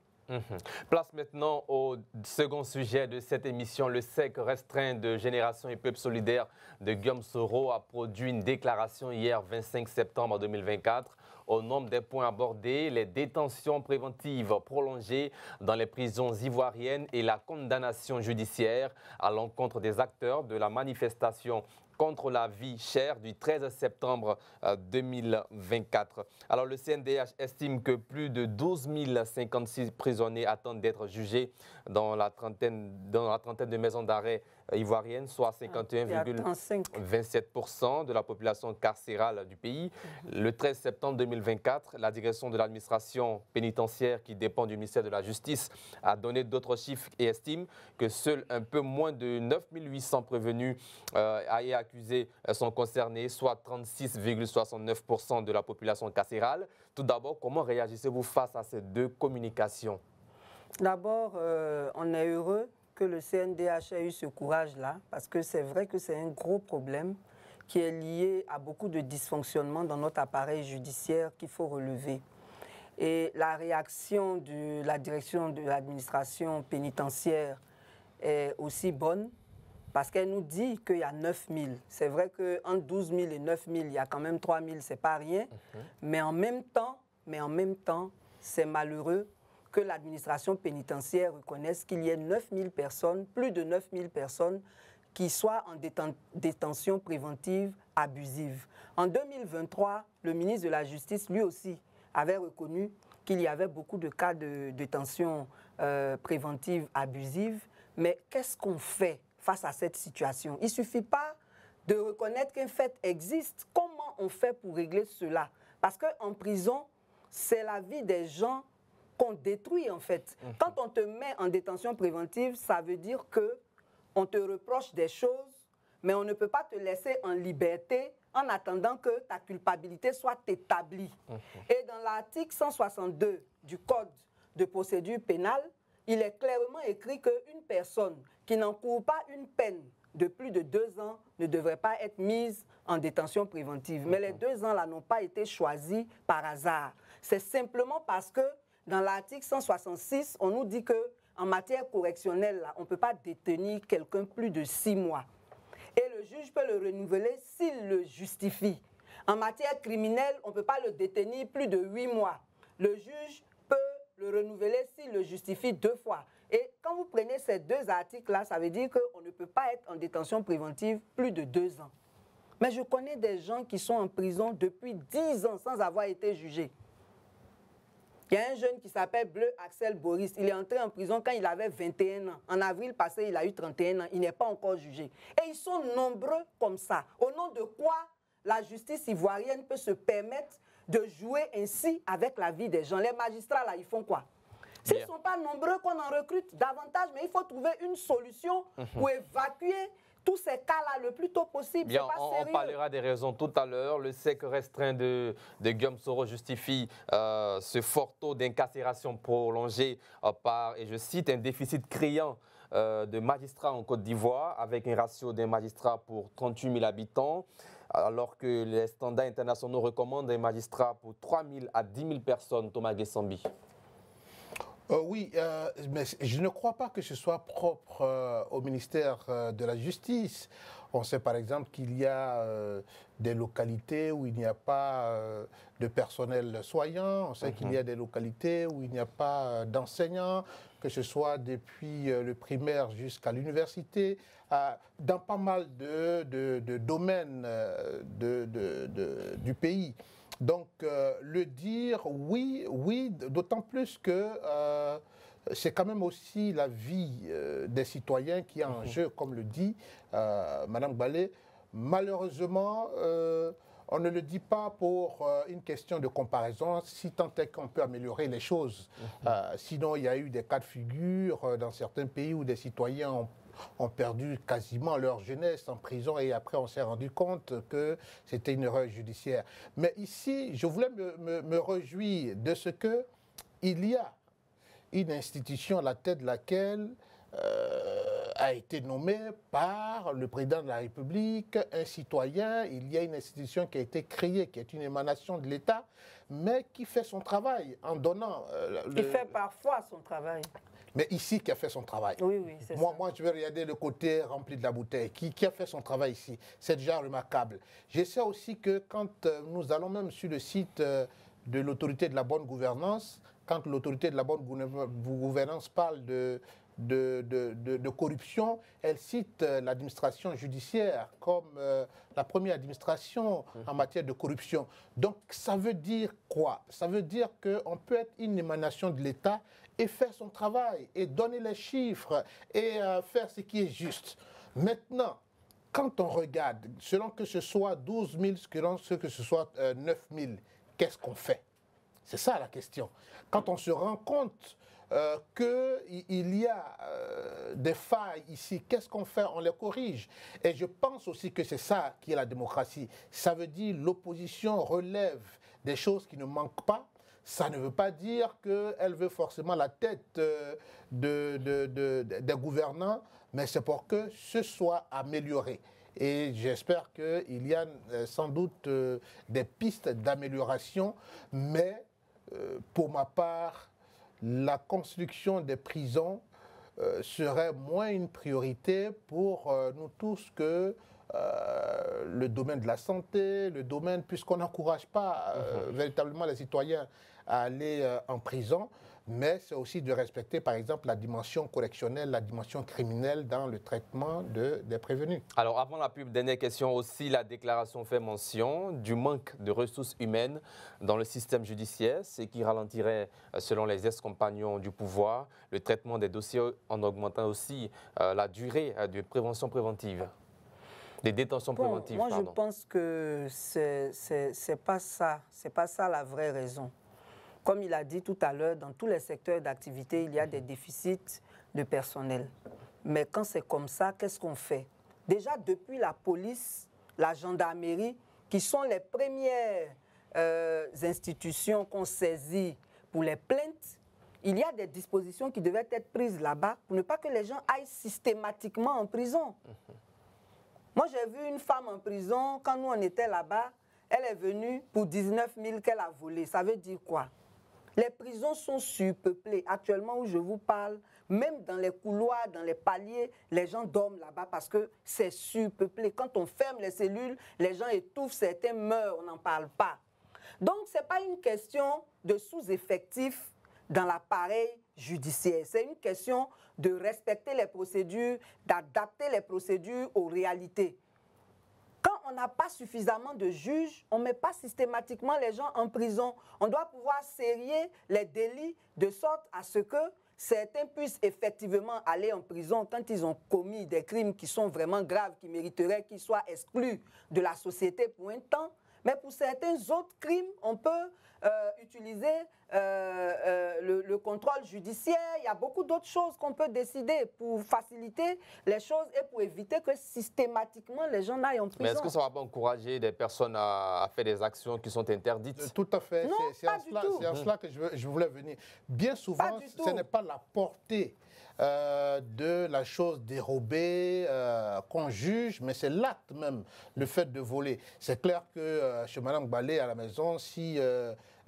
Place maintenant au second sujet de cette émission. Le SEC restreint de Génération et Peuple Solidaire de Guillaume Soro a produit une déclaration hier 25 septembre 2024. Au nombre des points abordés, les détentions préventives prolongées dans les prisons ivoiriennes et la condamnation judiciaire à l'encontre des acteurs de la manifestation contre la vie chère du 13 septembre 2024. Alors le CNDH estime que plus de 12 056 prisonniers attendent d'être jugés dans la trentaine de maisons d'arrêt ivoiriennes, soit 51,27% de la population carcérale du pays. Le 13 septembre 2024, la direction de l'administration pénitentiaire qui dépend du ministère de la Justice a donné d'autres chiffres et estime que seuls un peu moins de 9 800 prévenus et accusés sont concernés, soit 36,69% de la population carcérale. Tout d'abord, comment réagissez-vous face à ces deux communications? D'abord, on est heureux que le CNDH ait eu ce courage-là, parce que c'est vrai que c'est un gros problème qui est lié à beaucoup de dysfonctionnements dans notre appareil judiciaire qu'il faut relever. Et la réaction de la direction de l'administration pénitentiaire est aussi bonne, parce qu'elle nous dit qu'il y a 9 000. C'est vrai qu'entre 12 000 et 9 000, il y a quand même 3 000, c'est pas rien. Mais en même temps, c'est malheureux que l'administration pénitentiaire reconnaisse qu'il y ait 9 000 personnes, plus de 9 000 personnes, qui soient en détention préventive abusive. En 2023, le ministre de la Justice, lui aussi, avait reconnu qu'il y avait beaucoup de cas de détention préventive abusive. Mais qu'est-ce qu'on fait face à cette situation? Il ne suffit pas de reconnaître qu'un fait existe. Comment on fait pour régler cela? Parce qu'en prison, c'est la vie des gens qu'on détruit en fait. Quand on te met en détention préventive, ça veut dire qu'on te reproche des choses, mais on ne peut pas te laisser en liberté en attendant que ta culpabilité soit établie. Et dans l'article 162 du Code de procédure pénale, il est clairement écrit qu'une personne qui n'encourt pas une peine de plus de 2 ans ne devrait pas être mise en détention préventive. Mais les 2 ans là n'ont pas été choisis par hasard. C'est simplement parce que dans l'article 166, on nous dit qu'en matière correctionnelle, là, on ne peut pas détenir quelqu'un plus de 6 mois. Et le juge peut le renouveler s'il le justifie. En matière criminelle, on ne peut pas le détenir plus de 8 mois. Le juge peut le renouveler s'il le justifie 2 fois. Et quand vous prenez ces 2 articles-là, ça veut dire qu'on ne peut pas être en détention préventive plus de 2 ans. Mais je connais des gens qui sont en prison depuis 10 ans sans avoir été jugés. Il y a un jeune qui s'appelle Bleu Axel Boris. Il est entré en prison quand il avait 21 ans. En avril passé, il a eu 31 ans. Il n'est pas encore jugé. Et ils sont nombreux comme ça. Au nom de quoi la justice ivoirienne peut se permettre de jouer ainsi avec la vie des gens? Les magistrats, là, ils font quoi? S'ils ne sont pas nombreux, qu'on en recrute davantage, mais il faut trouver une solution pour évacuer tous ces cas-là le plus tôt possible. Bien, on parlera des raisons tout à l'heure. Le SEC restreint de Guillaume Soro justifie ce fort taux d'incarcération prolongé par, et je cite, un déficit criant de magistrats en Côte d'Ivoire, avec un ratio d'un magistrat pour 38 000 habitants, alors que les standards internationaux recommandent un magistrat pour 3 000 à 10 000 personnes. Thomas Guessambi. Oui, mais je ne crois pas que ce soit propre au ministère de la Justice. On sait par exemple qu'il y a des localités où il n'y a pas de personnel soignant, on sait qu'il y a des localités où il n'y a pas d'enseignants, que ce soit depuis le primaire jusqu'à l'université, dans pas mal de domaines du pays. Donc, le dire, oui, d'autant plus que c'est quand même aussi la vie des citoyens qui est en jeu, comme le dit Mme Gbalé. Malheureusement, on ne le dit pas pour une question de comparaison, si tant est qu'on peut améliorer les choses. Sinon, il y a eu des cas de figure dans certains pays où des citoyens ont perdu quasiment leur jeunesse en prison et après on s'est rendu compte que c'était une erreur judiciaire. Mais ici, je voulais me réjouir de ce qu'il y a une institution à la tête de laquelle a été nommé par le président de la République, un citoyen. Il y a une institution qui a été créée, qui est une émanation de l'État, mais qui fait son travail en donnant... Il fait parfois son travail. Mais ici, qui a fait son travail. Oui, c'est ça. Moi, je vais regarder le côté rempli de la bouteille. Qui a fait son travail ici? C'est déjà remarquable. Je sais aussi que quand nous allons même sur le site de l'autorité de la bonne gouvernance, quand l'autorité de la bonne gouvernance parle de corruption, elle cite l'administration judiciaire comme la première administration en matière de corruption. Donc, ça veut dire quoi? Ça veut dire qu'on peut être une émanation de l'État et faire son travail, et donner les chiffres, et faire ce qui est juste. Maintenant, quand on regarde, selon que ce soit 12 000, selon que ce soit 9 000, qu'est-ce qu'on fait? C'est ça la question. Quand on se rend compte qu'il y a des failles ici, qu'est-ce qu'on fait? On les corrige. Et je pense aussi que c'est ça qui est la démocratie. Ça veut dire l'opposition relève des choses qui ne manquent pas. Ça ne veut pas dire qu'elle veut forcément la tête des gouvernants, mais c'est pour que ce soit amélioré. Et j'espère qu'il y a sans doute des pistes d'amélioration, mais pour ma part, la construction des prisons serait moins une priorité pour nous tous que le domaine de la santé, le domaine, puisqu'on n'encourage pas véritablement les citoyens à aller en prison, mais c'est aussi de respecter, par exemple, la dimension correctionnelle, la dimension criminelle dans le traitement des prévenus. Alors, avant la pub, dernière question aussi, la déclaration fait mention du manque de ressources humaines dans le système judiciaire, ce qui ralentirait, selon les ex-compagnons du pouvoir, le traitement des dossiers en augmentant aussi la durée de prévention préventive. Des détentions préventives, moi, je pense que c'est pas ça la vraie raison. Comme il a dit tout à l'heure, dans tous les secteurs d'activité, il y a des déficits de personnel. Mais quand c'est comme ça, qu'est-ce qu'on fait? Déjà, depuis la police, la gendarmerie, qui sont les premières institutions qu'on saisit pour les plaintes, il y a des dispositions qui devaient être prises là-bas pour ne pas que les gens aillent systématiquement en prison. Moi, j'ai vu une femme en prison, quand nous on était là-bas, elle est venue pour 19 000 qu'elle a volé. Ça veut dire quoi? Les prisons sont surpeuplées. Actuellement où je vous parle, même dans les couloirs, dans les paliers, les gens dorment là-bas parce que c'est surpeuplé. Quand on ferme les cellules, les gens étouffent, certains meurent, on n'en parle pas. Donc, ce n'est pas une question de sous-effectif dans l'appareil judiciaire. C'est une question de respecter les procédures, d'adapter les procédures aux réalités. Quand on n'a pas suffisamment de juges, on ne met pas systématiquement les gens en prison. On doit pouvoir serrer les délits de sorte à ce que certains puissent effectivement aller en prison quand ils ont commis des crimes qui sont vraiment graves, qui mériteraient qu'ils soient exclus de la société pour un temps. Mais pour certains autres crimes, on peut utiliser le contrôle judiciaire. Il y a beaucoup d'autres choses qu'on peut décider pour faciliter les choses et pour éviter que systématiquement les gens n'aillent en prison. Mais est-ce que ça ne va pas encourager des personnes à faire des actions qui sont interdites? Tout à fait. C'est en cela que je voulais venir. Bien souvent, ce n'est pas la portée de la chose dérobée qu'on juge, mais c'est l'acte même, le fait de voler. C'est clair que chez Mme Gbalé à la maison, si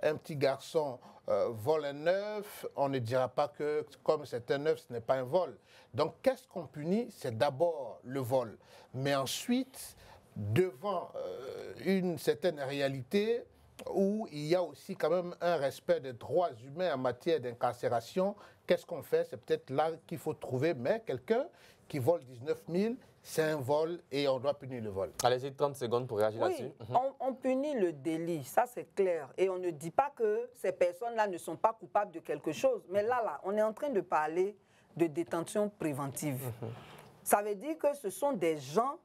un petit garçon vole un œuf, on ne dira pas que comme c'est un œuf, ce n'est pas un vol. Donc qu'est-ce qu'on punit? C'est d'abord le vol. Mais ensuite, devant une certaine réalité où il y a aussi quand même un respect des droits humains en matière d'incarcération, qu'est-ce qu'on fait? C'est peut-être là qu'il faut trouver, mais quelqu'un qui vole 19 000, c'est un vol et on doit punir le vol. Allez-y, 30 secondes pour réagir là-dessus. On punit le délit, ça c'est clair. Et on ne dit pas que ces personnes-là ne sont pas coupables de quelque chose. Mais là, on est en train de parler de détention préventive. Ça veut dire que ce sont des gens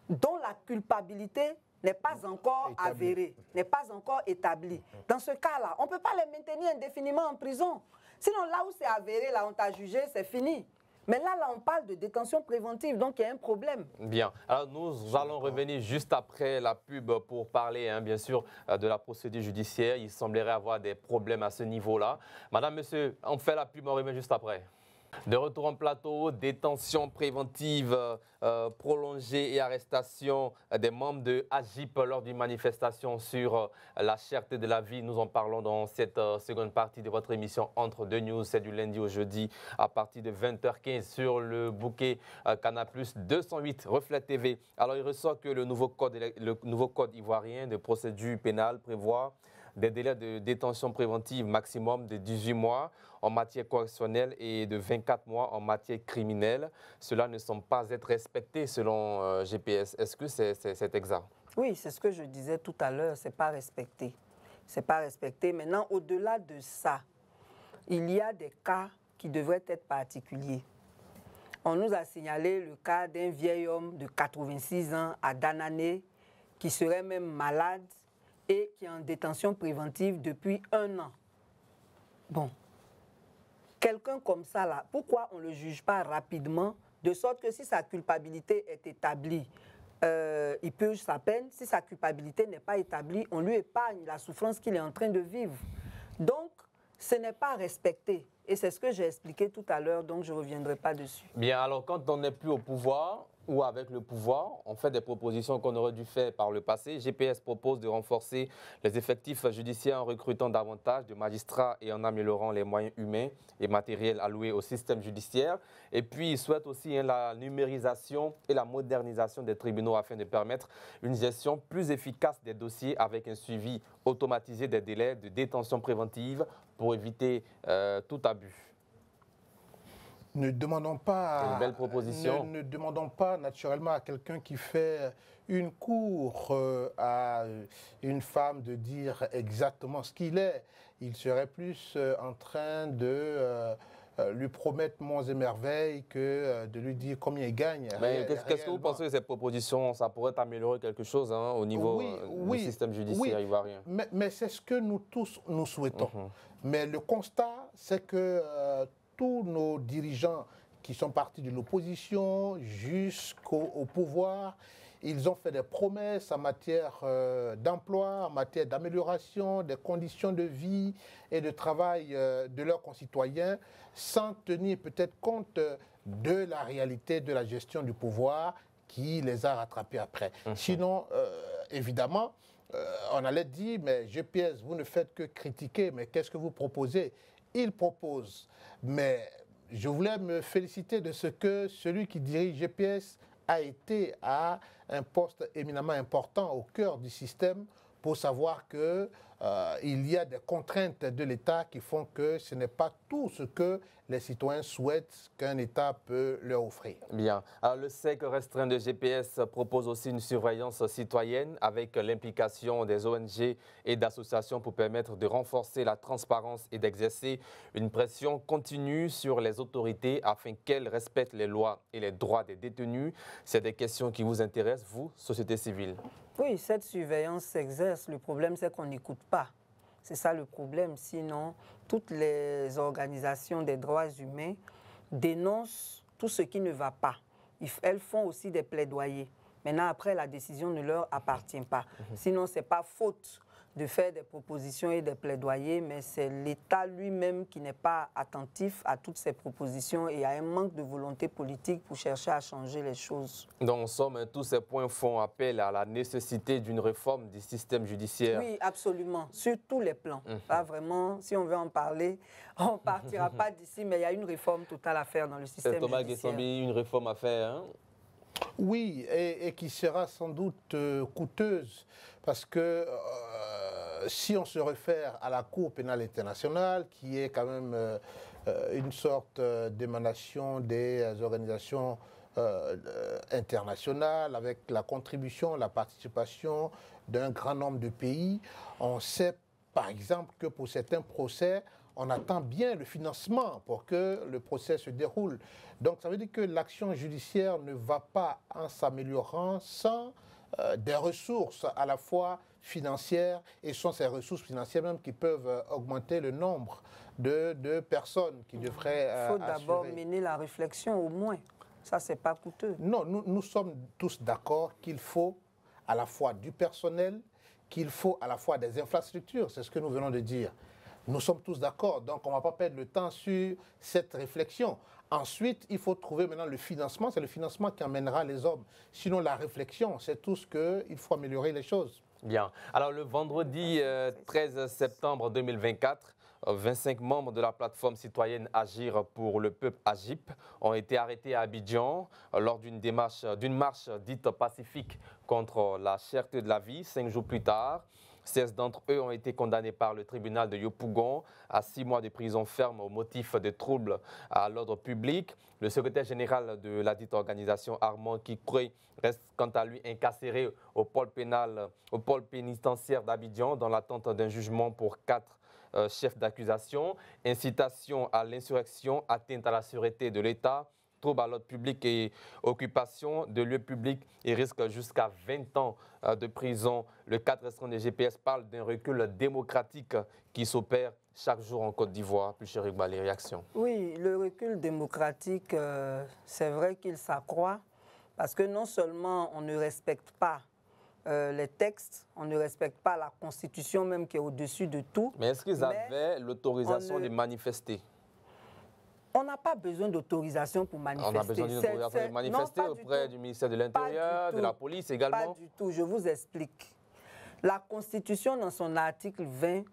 dont la culpabilité n'est pas encore avérée, n'est pas encore établie. Dans ce cas-là, on ne peut pas les maintenir indéfiniment en prison. Sinon, là où c'est avéré, là on t'a jugé, c'est fini. Mais là, on parle de détention préventive, donc il y a un problème. Bien. Alors, nous allons revenir juste après la pub pour parler, bien sûr, de la procédure judiciaire. Il semblerait avoir des problèmes à ce niveau-là. Madame, monsieur, on fait la pub, on revient juste après. De retour en plateau, détention préventive prolongée et arrestation des membres de AGIP lors d'une manifestation sur la cherté de la vie. Nous en parlons dans cette seconde partie de votre émission Entre deux News. C'est du lundi au jeudi à partir de 20h15 sur le bouquet Canal+ 208 Reflet TV. Alors, il ressort que le nouveau code ivoirien de procédure pénale prévoit des délais de détention préventive maximum de 18 mois en matière correctionnelle et de 24 mois en matière criminelle. Cela ne semble pas être respecté selon GPS. Est-ce que c'est exact? Oui, c'est ce que je disais tout à l'heure, ce n'est pas respecté. C'est pas respecté. Maintenant, au-delà de ça, il y a des cas qui devraient être particuliers. On nous a signalé le cas d'un vieil homme de 86 ans à Danané qui serait même malade et qui est en détention préventive depuis 1 an. Bon, quelqu'un comme ça, là, pourquoi on ne le juge pas rapidement, de sorte que si sa culpabilité est établie, il purge sa peine. Si sa culpabilité n'est pas établie, on lui épargne la souffrance qu'il est en train de vivre. Donc, ce n'est pas respecté. Et c'est ce que j'ai expliqué tout à l'heure, donc je ne reviendrai pas dessus. Bien, alors quand on n'est plus au pouvoir ou avec le pouvoir, on fait des propositions qu'on aurait dû faire par le passé. GPS propose de renforcer les effectifs judiciaires en recrutant davantage de magistrats et en améliorant les moyens humains et matériels alloués au système judiciaire. Et puis, il souhaite aussi la numérisation et la modernisation des tribunaux afin de permettre une gestion plus efficace des dossiers avec un suivi automatisé des délais de détention préventive pour éviter tout abus. Ne demandons pas, une belle proposition. Ne demandons pas naturellement à quelqu'un qui fait une cour à une femme de dire exactement ce qu'il est. Il serait plus en train de lui promettre monts et merveilles que de lui dire combien il gagne. Mais qu'est-ce que vous pensez de cette proposition? Ça pourrait améliorer quelque chose au niveau du système judiciaire ivoirien. Mais c'est ce que nous tous nous souhaitons. Mais le constat, c'est que tous nos dirigeants qui sont partis de l'opposition jusqu'au pouvoir, ils ont fait des promesses en matière d'emploi, en matière d'amélioration des conditions de vie et de travail de leurs concitoyens, sans tenir peut-être compte de la réalité de la gestion du pouvoir qui les a rattrapés après. Sinon, évidemment, on allait dire, mais GPS, vous ne faites que critiquer, mais qu'est-ce que vous proposez? Il propose, mais je voulais me féliciter de ce que celui qui dirige GPS a été à un poste éminemment important au cœur du système pour savoir qu'il y a des contraintes de l'État qui font que ce n'est pas tout ce que les citoyens souhaitent qu'un État peut leur offrir. Bien. Alors, le SEC restreint de GPS propose aussi une surveillance citoyenne avec l'implication des ONG et d'associations pour permettre de renforcer la transparence et d'exercer une pression continue sur les autorités afin qu'elles respectent les lois et les droits des détenus. C'est des questions qui vous intéressent, vous, société civile? Oui, cette surveillance s'exerce. Le problème, c'est qu'on n'écoute pas. C'est ça le problème. Sinon, toutes les organisations des droits humains dénoncent tout ce qui ne va pas. Elles font aussi des plaidoyers. Maintenant, après, la décision ne leur appartient pas. Sinon, ce n'est pas faute de faire des propositions et des plaidoyers, mais c'est l'État lui-même qui n'est pas attentif à toutes ces propositions et à un manque de volonté politique pour chercher à changer les choses. Donc, en somme, tous ces points font appel à la nécessité d'une réforme du système judiciaire. Oui, absolument, sur tous les plans. Là, vraiment, si on veut en parler, on ne partira pas d'ici, mais il y a une réforme totale à faire dans le système Thomas judiciaire. Guessambi, une réforme à faire, hein? Oui, et qui sera sans doute coûteuse, parce que si on se réfère à la Cour pénale internationale, qui est quand même une sorte d'émanation des organisations internationales, avec la contribution, la participation d'un grand nombre de pays, on sait par exemple que pour certains procès, on attend bien le financement pour que le procès se déroule. Donc ça veut dire que l'action judiciaire ne va pas en s'améliorant sans des ressources à la fois financières, et ce sont ces ressources financières même qui peuvent augmenter le nombre de personnes qui devraient Il faut d'abord mener la réflexion au moins. Ça, c'est pas coûteux. Non, nous sommes tous d'accord qu'il faut à la fois du personnel, qu'il faut à la fois des infrastructures, c'est ce que nous venons de dire. Nous sommes tous d'accord, donc on ne va pas perdre le temps sur cette réflexion. Ensuite, il faut trouver maintenant le financement, c'est le financement qui emmènera les hommes. Sinon, la réflexion, c'est tout ce qu'il faut améliorer les choses. Bien. Alors, le vendredi 13 septembre 2024, 25 membres de la plateforme citoyenne Agir pour le peuple AGIP ont été arrêtés à Abidjan lors d'une marche dite pacifique contre la cherté de la vie. 5 jours plus tard, 16 d'entre eux ont été condamnés par le tribunal de Yopougon à 6 mois de prison ferme au motif de troubles à l'ordre public. Le secrétaire général de la dite organisation, Armand Kikoué, reste quant à lui incarcéré au pôle pénitentiaire d'Abidjan dans l'attente d'un jugement pour 4 chefs d'accusation, incitation à l'insurrection, atteinte à la sûreté de l'État, trouble à l'ordre public et occupation de lieux publics et risque jusqu'à 20 ans de prison. Le cadre restreint des GPS parle d'un recul démocratique qui s'opère chaque jour en Côte d'Ivoire. Plus cher Iqbal, les réactions. Oui, le recul démocratique, c'est vrai qu'il s'accroît parce que non seulement on ne respecte pas les textes, on ne respecte pas la Constitution même qui est au-dessus de tout. Mais est-ce qu'ils avaient l'autorisation de manifester? On n'a pas besoin d'autorisation pour manifester. On a besoin d'une autorisation de manifester auprès du ministère de l'Intérieur, de la police également? Pas du tout, je vous explique. La Constitution, dans son article 20,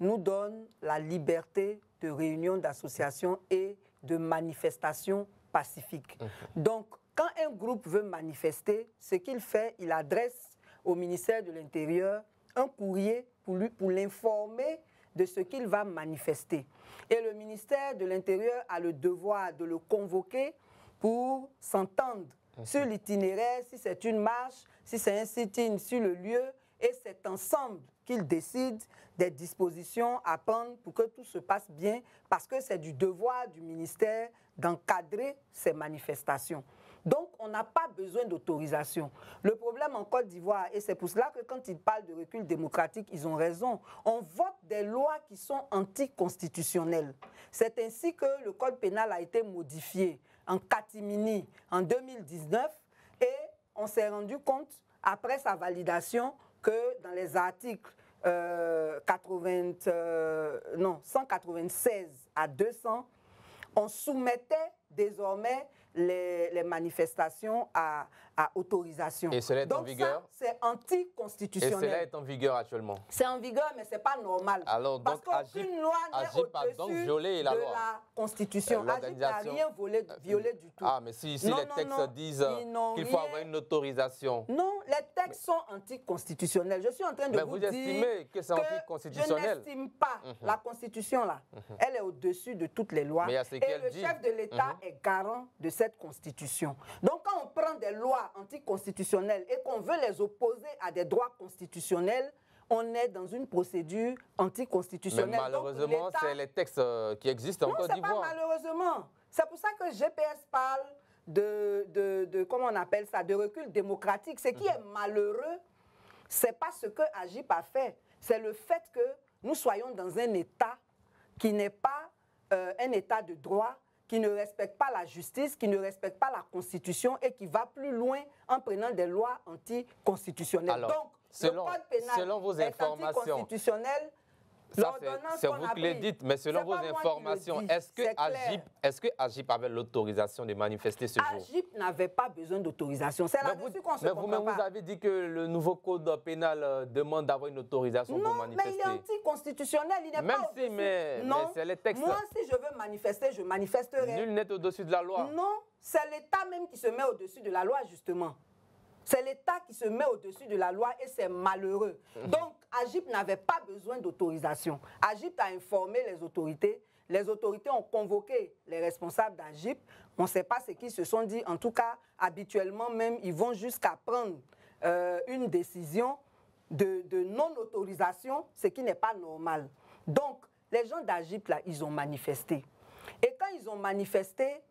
nous donne la liberté de réunion, d'association et de manifestation pacifique. Donc, quand un groupe veut manifester, ce qu'il fait, il adresse au ministère de l'Intérieur un courrier pour l'informer de ce qu'il va manifester. Et le ministère de l'Intérieur a le devoir de le convoquer pour s'entendre sur l'itinéraire, si c'est une marche, si c'est un sit-in sur le lieu, et c'est ensemble qu'ils décident des dispositions à prendre pour que tout se passe bien, parce que c'est du devoir du ministère d'encadrer ces manifestations. Donc, on n'a pas besoin d'autorisation. Le problème en Côte d'Ivoire, et c'est pour cela que quand ils parlent de recul démocratique, ils ont raison, on vote des lois qui sont anticonstitutionnelles. C'est ainsi que le code pénal a été modifié en catimini en 2019 et on s'est rendu compte, après sa validation, que dans les articles 196 à 200, on soumettait désormais les manifestations à autorisation. Et cela est en vigueur? Donc ça, c'est anticonstitutionnel. Et cela est en vigueur actuellement? C'est en vigueur, mais ce n'est pas normal. Alors, parce qu'aucune loi n'est au-dessus de la Constitution. Agip n'a rien violé du tout. Ah, mais si les textes disent qu'il faut avoir une autorisation. Non, les textes sont anticonstitutionnels. Je suis en train de vous dire estimez que c'est anticonstitutionnel? Je n'estime pas la Constitution, là. Elle est au-dessus de toutes les lois. Mais et le chef de l'État est garant de cette Constitution. Donc, quand on prend des lois anticonstitutionnelles et qu'on veut les opposer à des droits constitutionnels, on est dans une procédure anticonstitutionnelle. Mais malheureusement, c'est les textes qui existent en Côte d'Ivoire. Non, c'est pas malheureusement. C'est pour ça que GPS parle de comment on appelle ça, de recul démocratique. Ce qui est malheureux, c'est pas ce que Agip a fait. C'est le fait que nous soyons dans un État qui n'est pas un État de droit, qui ne respecte pas la justice, qui ne respecte pas la Constitution et qui va plus loin en prenant des lois anticonstitutionnelles. Alors, donc, selon vos informations, est anticonstitutionnel. C'est vous qui le dites, mais selon vos informations, est-ce que Agip avait l'autorisation de manifester ce jour? Agip n'avait pas besoin d'autorisation. C'est là-dessus qu'on se comprend pas. Vous avez dit que le nouveau code pénal demande d'avoir une autorisation pour manifester. Non, mais il est anticonstitutionnel. Il n'est pas au-dessus. Même si, mais c'est les textes. Moi, si je veux manifester, je manifesterai. Nul n'est au-dessus de la loi. Non, c'est l'État même qui se met au-dessus de la loi, justement. C'est l'État qui se met au-dessus de la loi et c'est malheureux. Donc, Agip n'avait pas besoin d'autorisation. Agip a informé les autorités. Les autorités ont convoqué les responsables d'Agip. On ne sait pas ce qu'ils se sont dit. En tout cas, habituellement même, ils vont jusqu'à prendre une décision de non-autorisation, ce qui n'est pas normal. Donc, les gens d'Agip, là, ils ont manifesté. Et quand ils ont manifesté,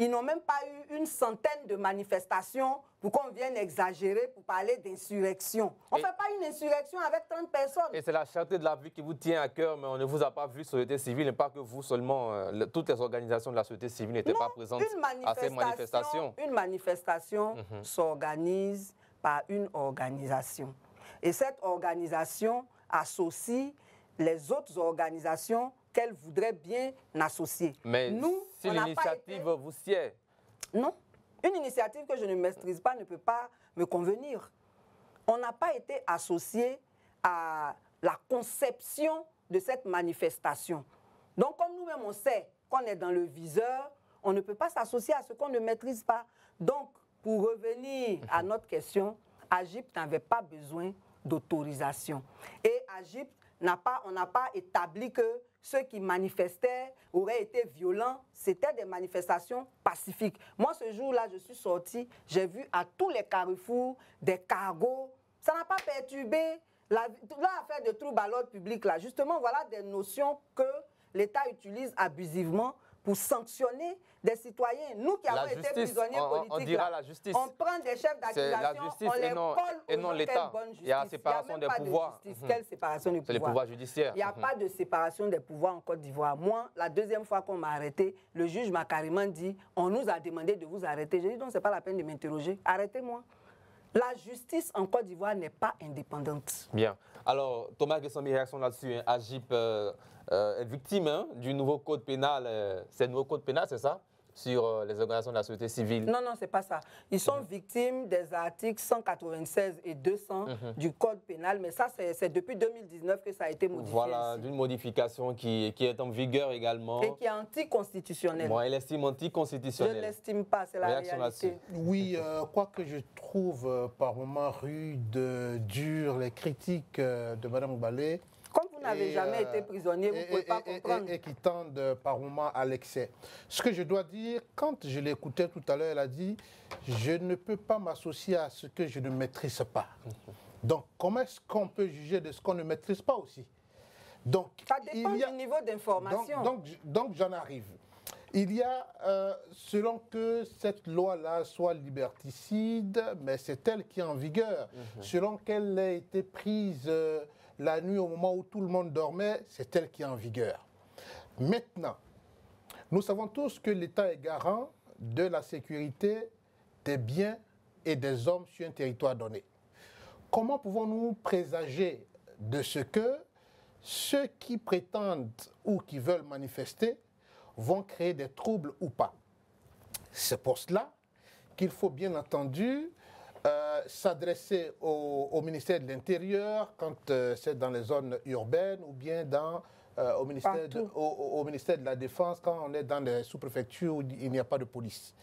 ils n'ont même pas eu une centaine de manifestations pour qu'on vienne exagérer pour parler d'insurrection. On ne fait pas une insurrection avec 30 personnes. Et c'est la cherté de la vie qui vous tient à cœur, mais on ne vous a pas vu, société civile, et pas que vous seulement. Toutes les organisations de la société civile n'étaient pas présentes à ces manifestations. Une manifestation s'organise par une organisation. Et cette organisation associe les autres organisations qu'elle voudrait bien associer. Mais nous, si l'initiative vous sied. Non. Une initiative que je ne maîtrise pas ne peut pas me convenir. On n'a pas été associé à la conception de cette manifestation. Donc, comme nous-mêmes, on sait qu'on est dans le viseur, on ne peut pas s'associer à ce qu'on ne maîtrise pas. Donc, pour revenir à notre question, Agip n'avait pas besoin d'autorisation. Et Agip, on n'a pas établi que ceux qui manifestaient auraient été violents. C'était des manifestations pacifiques. Moi, ce jour-là, je suis sortie, j'ai vu à tous les carrefours des cargos. Ça n'a pas perturbé l'affaire de trouble à l'ordre public. Là. Justement, voilà des notions que l'État utilise abusivement pour sanctionner des citoyens. Nous qui avons été prisonniers politiques, on dira la justice. On prend des chefs d'accusation, on les colle et non l'État. Il y a séparation des pouvoirs. Quelle séparation des pouvoirs? C'est le pouvoir judiciaire. Il n'y a pas de séparation des pouvoirs en Côte d'Ivoire. Moi, la deuxième fois qu'on m'a arrêté, le juge m'a carrément dit, on nous a demandé de vous arrêter. J'ai dit, non, ce n'est pas la peine de m'interroger. Arrêtez-moi. La justice en Côte d'Ivoire n'est pas indépendante. Bien. Alors, Thomas Gessambi, réaction là-dessus. Agip est victime du nouveau code pénal. C'est le nouveau code pénal, c'est ça? Sur les organisations de la société civile. Non, non, ce n'est pas ça. Ils sont victimes des articles 196 et 200 du code pénal, mais ça, c'est depuis 2019 que ça a été modifié. Voilà, d'une modification qui est en vigueur également. Et qui est anticonstitutionnelle. Moi, elle estime anticonstitutionnelle. Je ne l'estime pas, c'est la réalité. Oui, quoique je trouve par moments rude, dur les critiques de Mme Balé. Comme vous n'avez jamais été prisonnier, vous ne pouvez pas comprendre. Et qui tendent par moments à l'excès. Ce que je dois dire, quand je l'écoutais tout à l'heure, elle a dit « Je ne peux pas m'associer à ce que je ne maîtrise pas ». Donc, comment est-ce qu'on peut juger de ce qu'on ne maîtrise pas aussi? Donc, ça dépend du niveau d'information. Donc j'en arrive. Il y a, selon que cette loi-là soit liberticide, mais c'est elle qui est en vigueur. Selon qu'elle ait été prise la nuit au moment où tout le monde dormait, c'est elle qui est en vigueur. Maintenant, nous savons tous que l'État est garant de la sécurité des biens et des hommes sur un territoire donné. Comment pouvons-nous présager de ce que ceux qui prétendent ou qui veulent manifester vont créer des troubles ou pas? C'est pour cela qu'il faut bien entendu s'adresser au ministère de l'Intérieur quand c'est dans les zones urbaines ou bien au ministère de la Défense quand on est dans les sous-préfectures où il n'y a pas de police.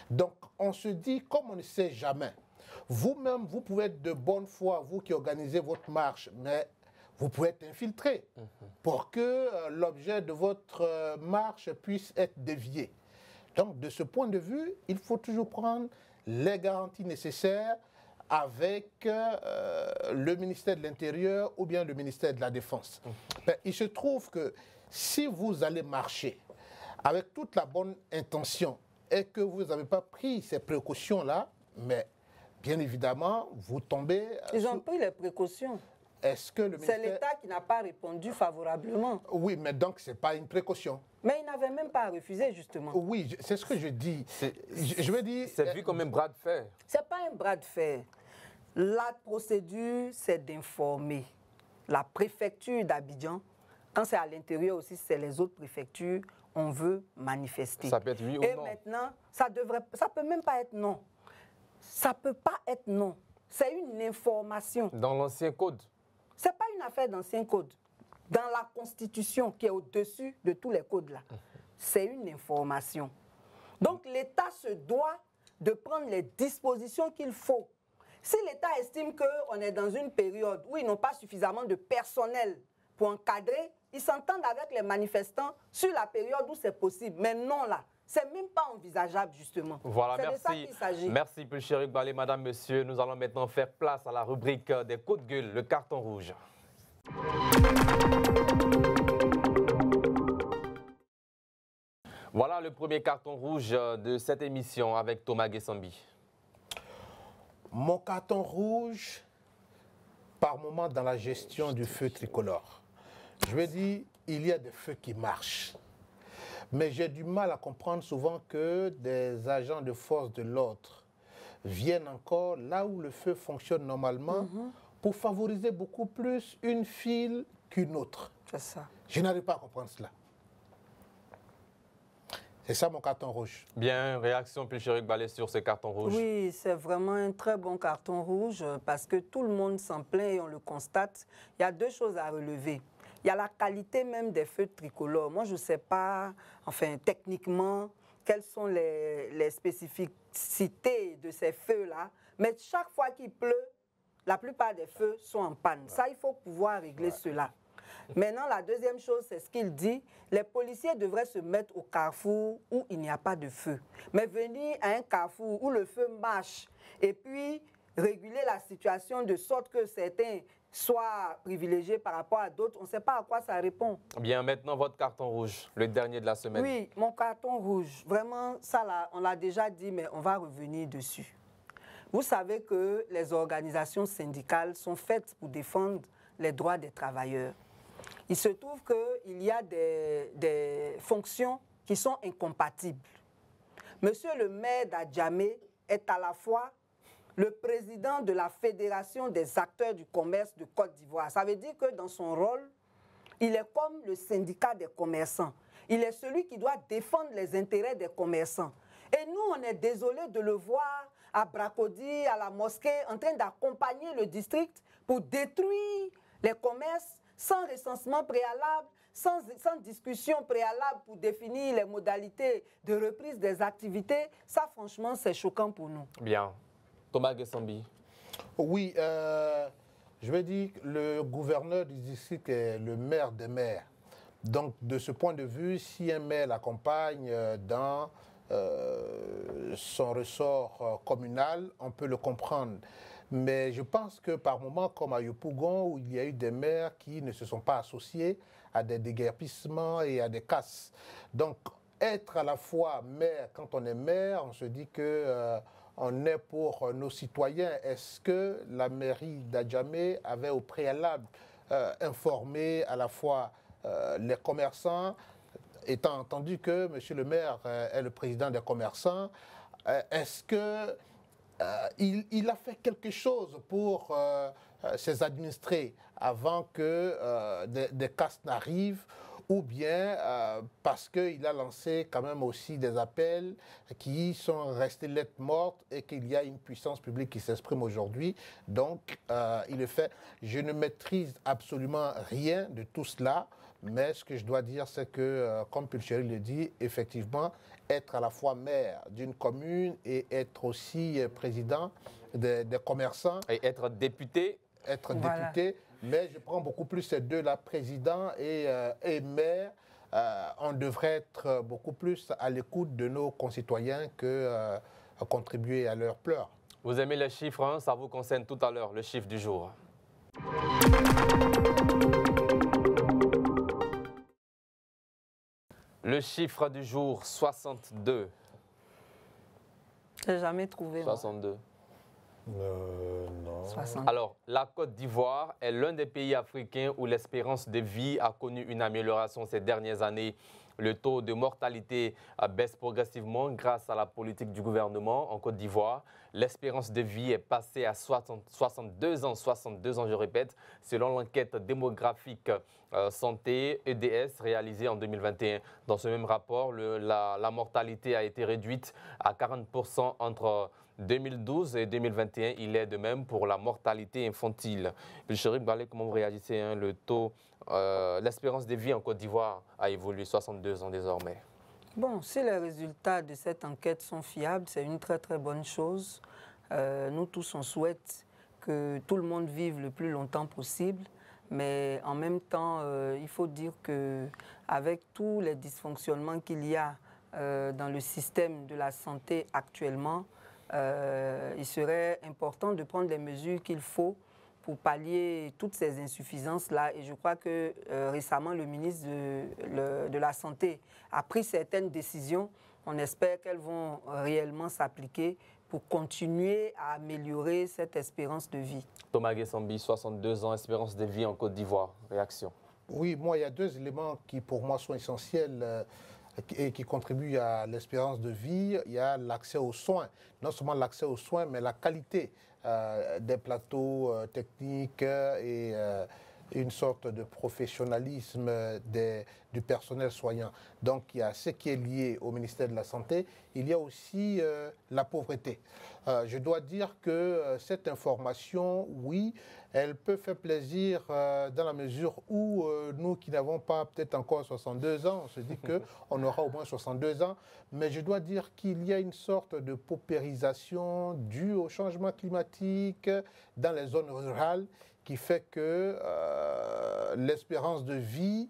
Donc on se dit, comme on ne sait jamais, vous-même vous pouvez être de bonne foi, vous qui organisez votre marche, mais vous pouvez être infiltré pour que l'objet de votre marche puisse être dévié. Donc de ce point de vue, il faut toujours prendre les garanties nécessaires avec le ministère de l'Intérieur ou bien le ministère de la Défense. Ben, il se trouve que si vous allez marcher avec toute la bonne intention et que vous n'avez pas pris ces précautions-là, mais bien évidemment, vous tombez... Ils ont pris les précautions. Est-ce que le ministère... C'est l'État qui n'a pas répondu favorablement. Oui, mais donc ce n'est pas une précaution. Mais il n'avait même pas refusé, justement. Oui, c'est ce que je dis. Je veux dire... C'est vu comme un bras de fer. Ce n'est pas un bras de fer. La procédure, c'est d'informer la préfecture d'Abidjan. Quand c'est à l'intérieur aussi, c'est les autres préfectures, on veut manifester. Ça peut être oui ou et non. maintenant, ça peut même pas être non. Ça peut pas être non. C'est une information. Dans l'ancien code. C'est pas une affaire d'ancien code. Dans la Constitution qui est au-dessus de tous les codes là, c'est une information. Donc l'État se doit de prendre les dispositions qu'il faut. Si l'État estime qu'on est dans une période où ils n'ont pas suffisamment de personnel pour encadrer, ils s'entendent avec les manifestants sur la période où c'est possible. Mais non là, c'est même pas envisageable justement. Voilà, c'est merci. de ça qu'il s'agit. Merci Pulchérik Balé, madame, monsieur. Nous allons maintenant faire place à la rubrique des coups de gueule, le carton rouge. Voilà le premier carton rouge de cette émission avec Thomas Gessambi. Mon carton rouge, par moment dans la gestion du feu tricolore. Je veux dire, il y a des feux qui marchent. Mais j'ai du mal à comprendre souvent que des agents de force de l'ordre viennent encore là où le feu fonctionne normalement pour favoriser beaucoup plus une file qu'une autre. C'est ça. Je n'arrive pas à comprendre cela. C'est ça mon carton rouge. Bien, réaction Pulchérik Balé sur ce carton rouge. Oui, c'est vraiment un très bon carton rouge parce que tout le monde s'en plaint et on le constate. Il y a deux choses à relever. Il y a la qualité même des feux tricolores. Moi, je ne sais pas, enfin, techniquement, quelles sont les spécificités de ces feux-là. Mais chaque fois qu'il pleut, la plupart des feux sont en panne. Ça, il faut pouvoir régler cela. Maintenant, la deuxième chose, c'est ce qu'il dit. Les policiers devraient se mettre au carrefour où il n'y a pas de feu. Mais venir à un carrefour où le feu marche et puis réguler la situation de sorte que certains soient privilégiés par rapport à d'autres, on ne sait pas à quoi ça répond. Bien, maintenant votre carton rouge, le dernier de la semaine. Oui, mon carton rouge, vraiment, ça là, on l'a déjà dit, mais on va revenir dessus. Vous savez que les organisations syndicales sont faites pour défendre les droits des travailleurs. Il se trouve qu'il y a des fonctions qui sont incompatibles. Monsieur le maire d'Adjamé est à la fois le président de la Fédération des acteurs du commerce de Côte d'Ivoire. Ça veut dire que dans son rôle, il est comme le syndicat des commerçants. Il est celui qui doit défendre les intérêts des commerçants. Et nous, on est désolé de le voir à Bracody, à la mosquée, en train d'accompagner le district pour détruire les commerces sans recensement préalable, sans discussion préalable pour définir les modalités de reprise des activités. Ça, franchement, c'est choquant pour nous. Bien. Thomas Gessambi. Oui, je veux dire que le gouverneur du district est le maire des maires. Donc, de ce point de vue, si un maire l'accompagne dans son ressort communal, on peut le comprendre. Mais je pense que par moments, comme à Yopougon, où il y a eu des maires qui ne se sont pas associés à des déguerpissements et à des casses. Donc, être à la fois maire, quand on est maire, on se dit que on est pour nos citoyens. Est-ce que la mairie d'Adjamé avait au préalable informé à la fois les commerçants, étant entendu que M. le maire est le président des commerçants, est-ce que il a fait quelque chose pour ses administrés avant que des casses n'arrivent, ou bien parce qu'il a lancé quand même aussi des appels qui sont restés lettres mortes et qu'il y a une puissance publique qui s'exprime aujourd'hui. Donc, il le fait. Je ne maîtrise absolument rien de tout cela, mais ce que je dois dire, c'est que, comme Pulchérik le dit, effectivement, être à la fois maire d'une commune et être aussi président des commerçants. Et être député. Être député, mais je prends beaucoup plus ces deux-là, président et maire. On devrait être beaucoup plus à l'écoute de nos concitoyens que contribuer à leurs pleurs. Vous aimez les chiffres, hein? Ça vous concerne tout à l'heure, le chiffre du jour. Le chiffre du jour, 62. Je n'ai jamais trouvé. 62. Non. 60. Alors, la Côte d'Ivoire est l'un des pays africains où l'espérance de vie a connu une amélioration ces dernières années. Le taux de mortalité baisse progressivement grâce à la politique du gouvernement en Côte d'Ivoire. L'espérance de vie est passée à 62 ans, je répète, selon l'enquête démographique santé EDS réalisée en 2021. Dans ce même rapport, la mortalité a été réduite à 40% entre 2012 et 2021. Il est de même pour la mortalité infantile. Chérif Balé, comment vous réagissez, hein, le taux, l'espérance de vie en Côte d'Ivoire a évolué, 62 ans désormais. Bon, si les résultats de cette enquête sont fiables, c'est une très très bonne chose. Nous tous, on souhaite que tout le monde vive le plus longtemps possible, mais en même temps, il faut dire qu'avec tous les dysfonctionnements qu'il y a dans le système de la santé actuellement, il serait important de prendre les mesures qu'il faut pour pallier toutes ces insuffisances-là. Et je crois que récemment, le ministre de la Santé a pris certaines décisions. On espère qu'elles vont réellement s'appliquer pour continuer à améliorer cette espérance de vie. Thomas Gessambi, 62 ans, espérance de vie en Côte d'Ivoire. Réaction? Oui, moi, il y a deux éléments qui, pour moi, sont essentiels et qui contribuent à l'espérance de vie. Il y a l'accès aux soins. Non seulement l'accès aux soins, mais la qualité des plateaux techniques et une sorte de professionnalisme du personnel soignant. Donc il y a ce qui est lié au ministère de la Santé. Il y a aussi la pauvreté. Je dois dire que cette information, oui, elle peut faire plaisir dans la mesure où nous qui n'avons pas peut-être encore 62 ans, on se dit qu'on aura au moins 62 ans, mais je dois dire qu'il y a une sorte de paupérisation due au changement climatique dans les zones rurales qui fait que l'espérance de vie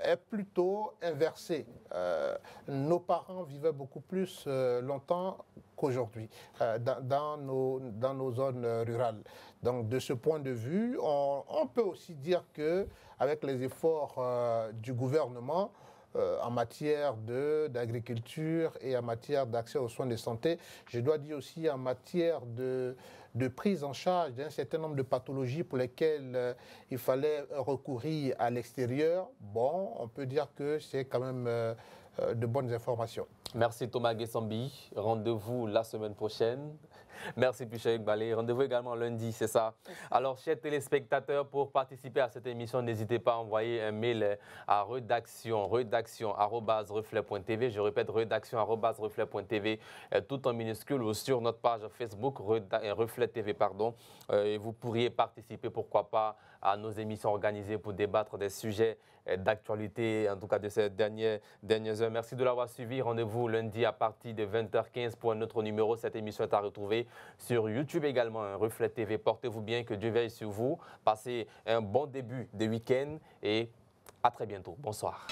est plutôt inversée. Nos parents vivaient beaucoup plus longtemps qu'aujourd'hui dans nos zones rurales. Donc de ce point de vue, on peut aussi dire qu'avec les efforts du gouvernement, en matière d'agriculture et en matière d'accès aux soins de santé, je dois dire aussi en matière de prise en charge d'un certain nombre de pathologies pour lesquelles il fallait recourir à l'extérieur. Bon, on peut dire que c'est quand même de bonnes informations. Merci Thomas Gessambi. Rendez-vous la semaine prochaine. Merci Chérif Balé. Rendez-vous également lundi, c'est ça. Alors, chers téléspectateurs, pour participer à cette émission, n'hésitez pas à envoyer un mail à rédaction@reflet.tv. Je répète, rédaction@reflet.tv, tout en minuscule, ou sur notre page Facebook, Reflet TV, pardon. Et vous pourriez participer, pourquoi pas, à nos émissions organisées pour débattre des sujets d'actualité, en tout cas de ces dernières heures. Merci de l'avoir suivi. Rendez-vous lundi à partir de 20h15 pour un autre numéro. Cette émission est à retrouver sur YouTube également, un Reflet TV. Portez-vous bien, que Dieu veille sur vous. Passez un bon début de week-end et à très bientôt. Bonsoir.